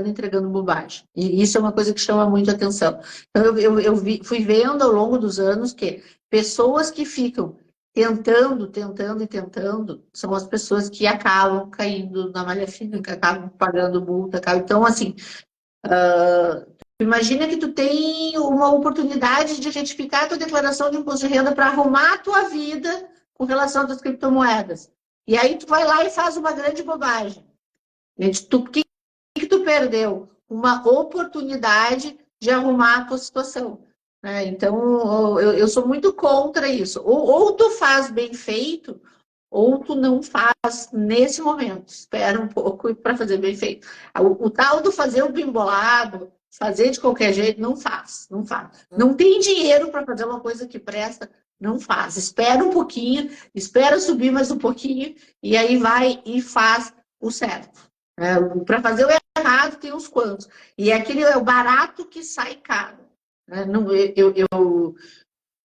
entregando bobagem. E isso é uma coisa que chama muito atenção. Então, fui vendo ao longo dos anos que pessoas que ficam tentando são as pessoas que acabam caindo na malha fina, que acabam pagando multa. Então, assim, imagina que tu tem uma oportunidade de retificar a tua declaração de imposto de renda para arrumar a tua vida com relação às criptomoedas. E aí tu vai lá e faz uma grande bobagem. O que tu perdeu? Uma oportunidade de arrumar a tua situação. Né? Então, eu sou muito contra isso. Ou tu faz bem feito, ou tu não faz nesse momento. Espera um pouco para fazer bem feito. O tal do fazer o bimbolado, fazer de qualquer jeito, não faz. Não tem dinheiro para fazer uma coisa que presta, não faz. Espera um pouquinho, espera subir mais um pouquinho, e aí vai e faz o certo. Para fazer o errado, tem uns quantos. E aquele é o barato que sai caro.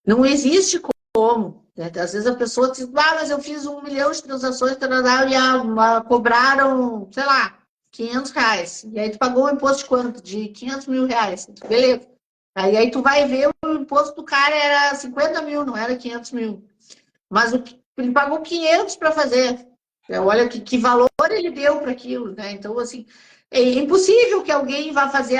Não existe como. Né? Às vezes a pessoa diz, mas eu fiz 1 milhão de transações e cobraram, sei lá, R$500. E aí tu pagou o imposto de quanto? De 500 mil reais. Beleza. Aí tu vai ver, o imposto do cara era 50 mil, não era 500 mil. Mas ele pagou 500 para fazer. Olha que valor ele deu para aquilo, né? Então, assim, é impossível que alguém vá fazer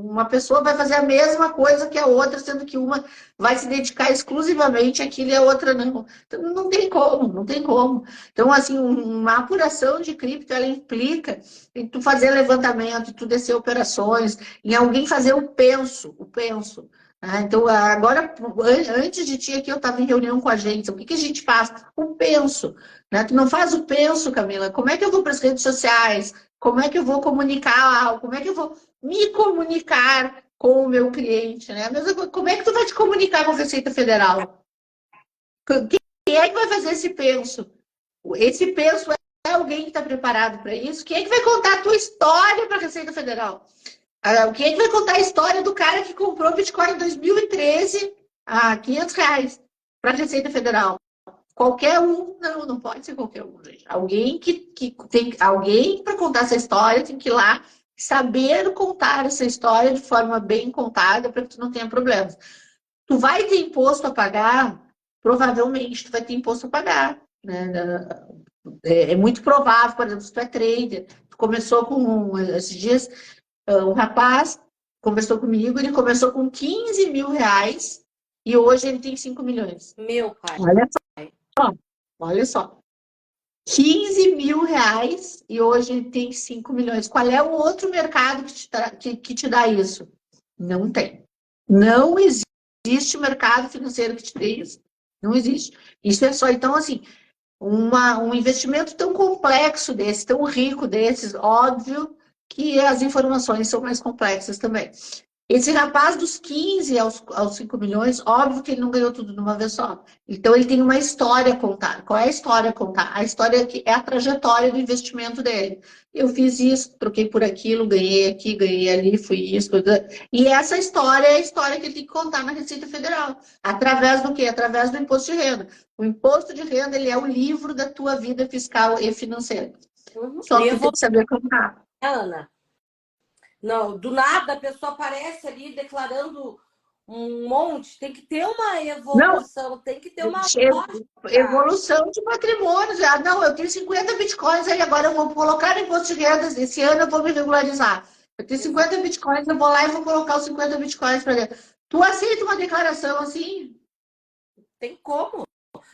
uma pessoa vai fazer a mesma coisa que a outra, sendo que uma vai se dedicar exclusivamente àquilo e a outra não. Então, não tem como, não tem como. Então, assim, uma apuração de cripto, ela implica em tu fazer levantamento, em tu descer operações, em alguém fazer o penso. Então, agora, antes de ti aqui, eu estava em reunião com a gente. O que a gente faz? O penso. Né? Tu não faz o penso, Camila. Como é que eu vou para as redes sociais? Como é que eu vou comunicar? Como é que eu vou me comunicar com o meu cliente? Né? Como é que tu vai te comunicar com a Receita Federal? Quem é que vai fazer esse penso? Esse penso é alguém que está preparado para isso? Quem é que vai contar a tua história para a Receita Federal? Quem é que vai contar a história do cara que comprou Bitcoin em 2013 a R$ 500 para a Receita Federal? Qualquer um, não pode ser qualquer um, gente. Alguém que tem alguém para contar essa história tem que ir lá saber contar essa história de forma bem contada para que tu não tenha problemas. Tu vai ter imposto a pagar? Provavelmente tu vai ter imposto a pagar, né? É muito provável, por exemplo, se tu é trader, tu começou com esses dias, um rapaz conversou comigo, ele começou com R$ 15.000 e hoje ele tem 5 milhões. Meu pai. Olha só. R$ 15.000 e hoje ele tem 5 milhões. Qual é o outro mercado que te dá isso? Não tem. Não existe mercado financeiro que te dê isso. Não existe. Isso é só, então, assim, um investimento tão complexo desse, tão rico desses, óbvio que as informações são mais complexas também. Esse rapaz dos 15 aos 5 milhões, óbvio que ele não ganhou tudo de uma vez só. Então, ele tem uma história a contar. Qual é a história a contar? A história que é a trajetória do investimento dele. Eu fiz isso, troquei por aquilo, ganhei aqui, ganhei ali, fui isso. E essa história é a história que ele tem que contar na Receita Federal. Através do quê? Através do imposto de renda. O imposto de renda, ele é o livro da tua vida fiscal e financeira. Só que tu tem que saber contar. Ana, não, do nada a pessoa aparece ali declarando um monte. Tem que ter uma evolução, tem que ter uma evolução de patrimônio. Não, eu tenho 50 bitcoins aí, agora eu vou colocar no imposto de renda. Esse ano eu vou me regularizar. Eu tenho 50 bitcoins, eu vou lá e vou colocar os 50 bitcoins para dentro. Tu aceita uma declaração assim? Tem como?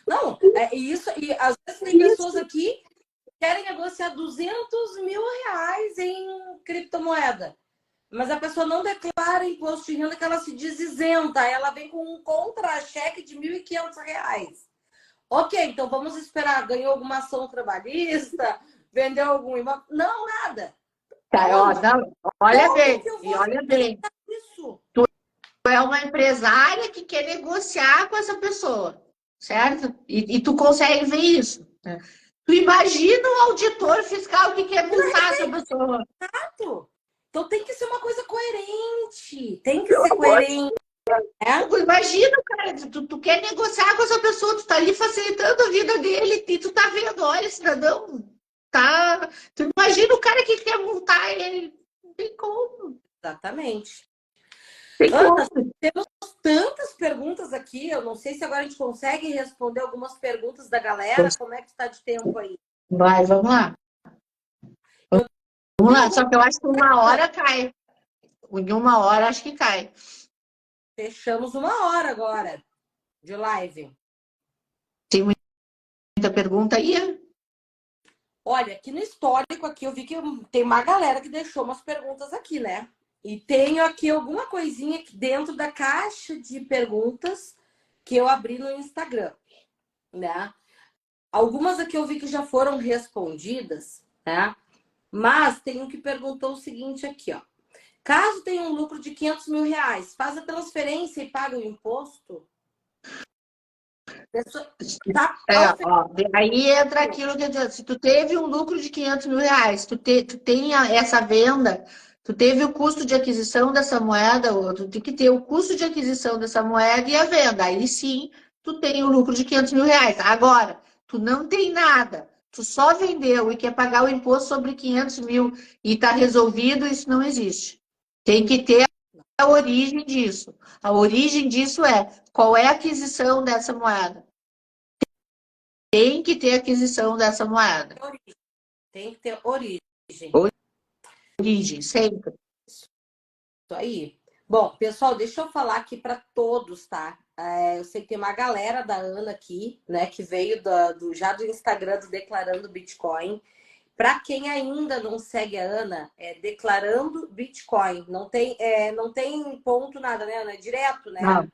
Não, é isso. E às vezes tem pessoas aqui que querem negociar R$ 200.000 em criptomoeda. Mas a pessoa não declara imposto de renda, que ela se diz isenta. Ela vem com um contra-cheque de R$ 1.500. Ok, então vamos esperar. Ganhou alguma ação trabalhista? Vendeu algum imóvel? Não, nada. Tá, não, olha bem, e olha bem. Isso. Tu é uma empresária que quer negociar com essa pessoa, certo? E tu consegue ver isso. Né? Tu imagina um auditor fiscal que quer multar essa pessoa. Exato. Então tem que ser uma coisa coerente. Tem que ser coerente. Imagina, cara, tu quer negociar com essa pessoa, tu tá ali facilitando a vida dele e tu tá vendo, olha, cidadão, tá. Tu imagina o cara que quer multar ele. Não tem como. Exatamente. Tem Ana, como. temos tantas perguntas aqui. Eu não sei se agora a gente consegue responder algumas perguntas da galera. Como é que está de tempo aí? Vai, vamos lá. Vamos lá, só que eu acho que 1 hora cai. Em 1 hora acho que cai. Fechamos 1 hora agora de live. Tem muita pergunta aí? Olha, aqui no histórico aqui eu vi que tem uma galera que deixou umas perguntas aqui, né? E tenho aqui alguma coisinha aqui dentro da caixa de perguntas que eu abri no Instagram, né? Algumas aqui eu vi que já foram respondidas, né? Mas tem um que perguntou o seguinte aqui, ó. Caso tenha um lucro de R$ 500.000, faz a transferência e paga o imposto? Aí entra aquilo que eu disse, se tu teve um lucro de R$ 500.000, tu tem essa venda, tu teve o custo de aquisição dessa moeda, ou tu tem que ter o custo de aquisição dessa moeda e a venda. Aí sim, tu tem o lucro de R$ 500.000. Agora, tu não tem nada, tu só vendeu e quer pagar o imposto sobre 500 mil e está resolvido, isso não existe. Tem que ter a origem disso. A origem disso é qual é a aquisição dessa moeda. Tem que ter aquisição dessa moeda. Tem que ter origem. Origem, sempre. aí. Bom, pessoal, deixa eu falar aqui para todos, tá? Eu sei que tem uma galera da Ana aqui, né, que veio já do Instagram do Declarando Bitcoin. Para quem ainda não segue a Ana, é Declarando Bitcoin. Não tem ponto nada, né, Ana? É direto, né? Não,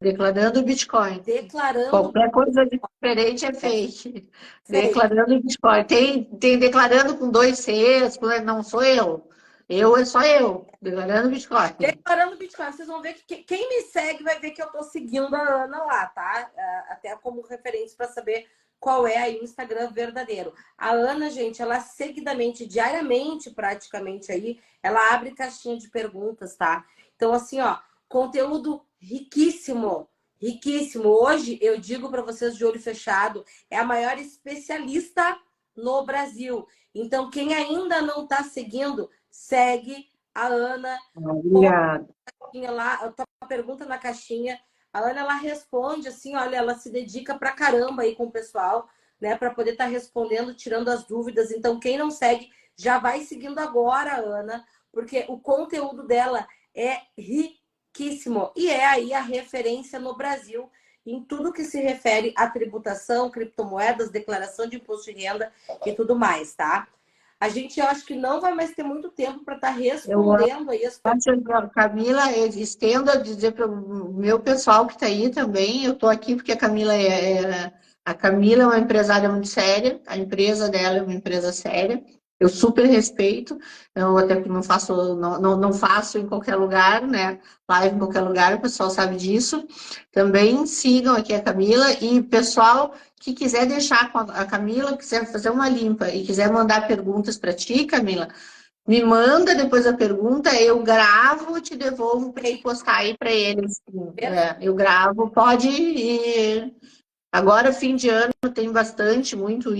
declarando Bitcoin. Declarando Qualquer coisa diferente é fake. fake. Declarando Bitcoin. Tem declarando com 2 Cs, não sou eu. Eu é só eu. Declarando Bitcoin. Declarando Bitcoin. Vocês vão ver que quem me segue vai ver que eu tô seguindo a Ana lá, tá? Até como referência para saber qual é aí o Instagram verdadeiro. A Ana, gente, ela seguidamente, diariamente, praticamente aí, ela abre caixinha de perguntas, tá? Então, assim, ó, conteúdo riquíssimo, riquíssimo. Hoje, eu digo para vocês de olho fechado, é a maior especialista no Brasil. Então, quem ainda não tá seguindo, segue a Ana. Obrigada. Lá, a pergunta na caixinha. A Ana, ela responde assim, olha, ela se dedica pra caramba aí com o pessoal, né, para poder estar respondendo, tirando as dúvidas. Então, quem não segue, já vai seguindo agora, Ana, porque o conteúdo dela é riquíssimo e é aí a referência no Brasil em tudo que se refere à tributação, criptomoedas, declaração de imposto de renda e tudo mais, tá? A gente, eu acho que não vai mais ter muito tempo para estar Eu respondendo aí as perguntas. Camila, eu estendo a dizer para o meu pessoal que está aí também, eu estou aqui porque a Camila a Camila é uma empresária muito séria, a empresa dela é uma empresa séria, eu super respeito, eu até não faço em qualquer lugar, né? Live em qualquer lugar, o pessoal sabe disso. Também sigam aqui a Camila e pessoal que quiser deixar com a Camila, quiser fazer uma limpa e quiser mandar perguntas para ti, Camila, me manda depois a pergunta, eu gravo, te devolvo para te postar aí para eles. Eu gravo, pode ir. Agora, fim de ano, tem bastante, muito.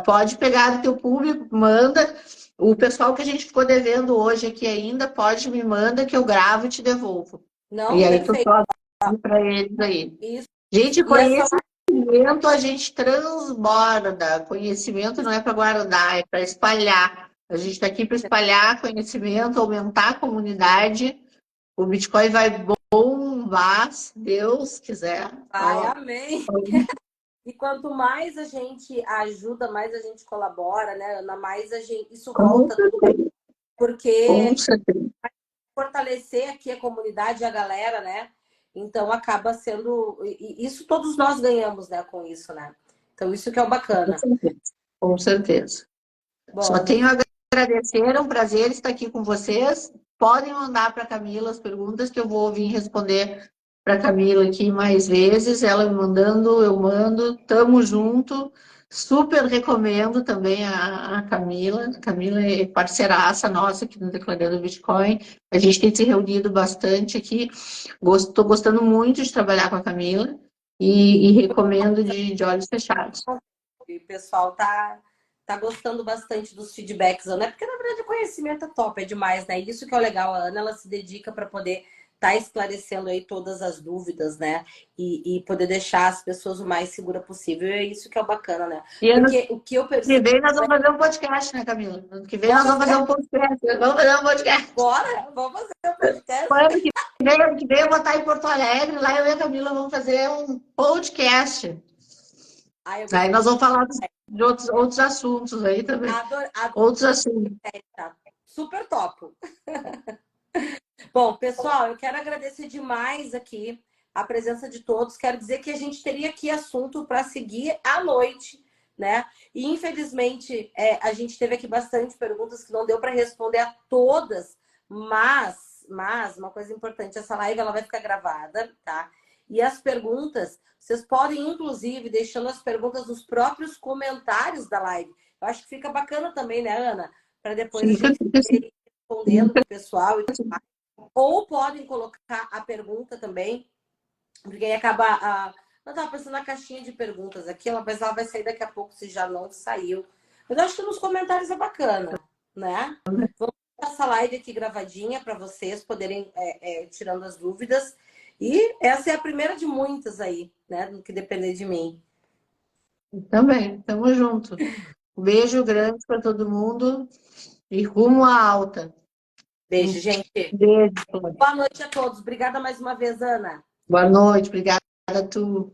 Pode pegar do teu público, manda. O pessoal que a gente ficou devendo hoje aqui ainda, pode me manda que eu gravo e te devolvo. Não, E aí tu perfeito. só para eles aí. Isso. Gente, E essa conhecimento a gente transborda. Conhecimento não é para guardar, é para espalhar. A gente está aqui para espalhar conhecimento, aumentar a comunidade. O Bitcoin vai bombar, se Deus quiser. vai, amém. E quanto mais a gente ajuda, mais a gente colabora, né, Ana? Mais a gente, isso Com volta, certeza. Com porque certeza. fortalecer aqui a comunidade, a galera, né? Então acaba sendo. Isso todos nós ganhamos, né, com isso, né? Então, isso que é o Com bacana. certeza. Com certeza. Só Bom, tenho a agradecer, é um prazer estar aqui com vocês. Podem mandar para a Camila as perguntas que eu vou vir responder para a Camila aqui mais vezes. Ela me mandando, eu mando. Tamo junto. Super recomendo também a Camila. A Camila é parceiraça nossa aqui no Declarando Bitcoin. A gente tem se reunido bastante aqui. Estou gostando muito de trabalhar com a Camila e recomendo de olhos fechados. e o pessoal tá gostando bastante dos feedbacks, Ana, porque na verdade o conhecimento é top, é demais, né? Isso que é o legal, a Ana, ela se dedica para poder estar esclarecendo aí todas as dúvidas, né? E poder deixar as pessoas o mais segura possível. E é isso que é o bacana, né? E ano Porque o que eu que percebo vem nós vamos fazer um podcast, né, Camila? Ano que vem nós vamos vamos fazer um podcast. Vamos fazer um podcast. agora, vamos fazer um podcast. Ano que vem eu vou estar em Porto Alegre, lá eu e a Camila vamos fazer um podcast. Aí eu vou Aí nós vamos falar de outros assuntos aí também. adorar, Outros assuntos. tá? Super top. Bom, pessoal, eu quero agradecer demais aqui a presença de todos. Quero dizer que a gente teria aqui assunto para seguir à noite, né? E infelizmente a gente teve aqui bastante perguntas que não deu para responder a todas, mas uma coisa importante, essa live ela vai ficar gravada, tá? E as perguntas, vocês podem inclusive deixando as perguntas nos próprios comentários da live. Eu acho que fica bacana também, né, Ana? Para depois a gente ir respondendo para o pessoal e tudo mais. Ou podem colocar a pergunta também, porque aí acaba. Eu estava pensando na caixinha de perguntas aqui, mas ela vai sair daqui a pouco, se já não saiu. Mas eu acho que nos comentários é bacana, né? Vamos deixar essa live aqui gravadinha para vocês poderem tirando as dúvidas. E essa é a primeira de muitas aí, né? No que depender de mim. Também, tamo junto. Um beijo grande para todo mundo e rumo à alta. Beijo, gente. Beijo. Boa noite a todos. Obrigada mais uma vez, Ana. Boa noite, obrigada a tu.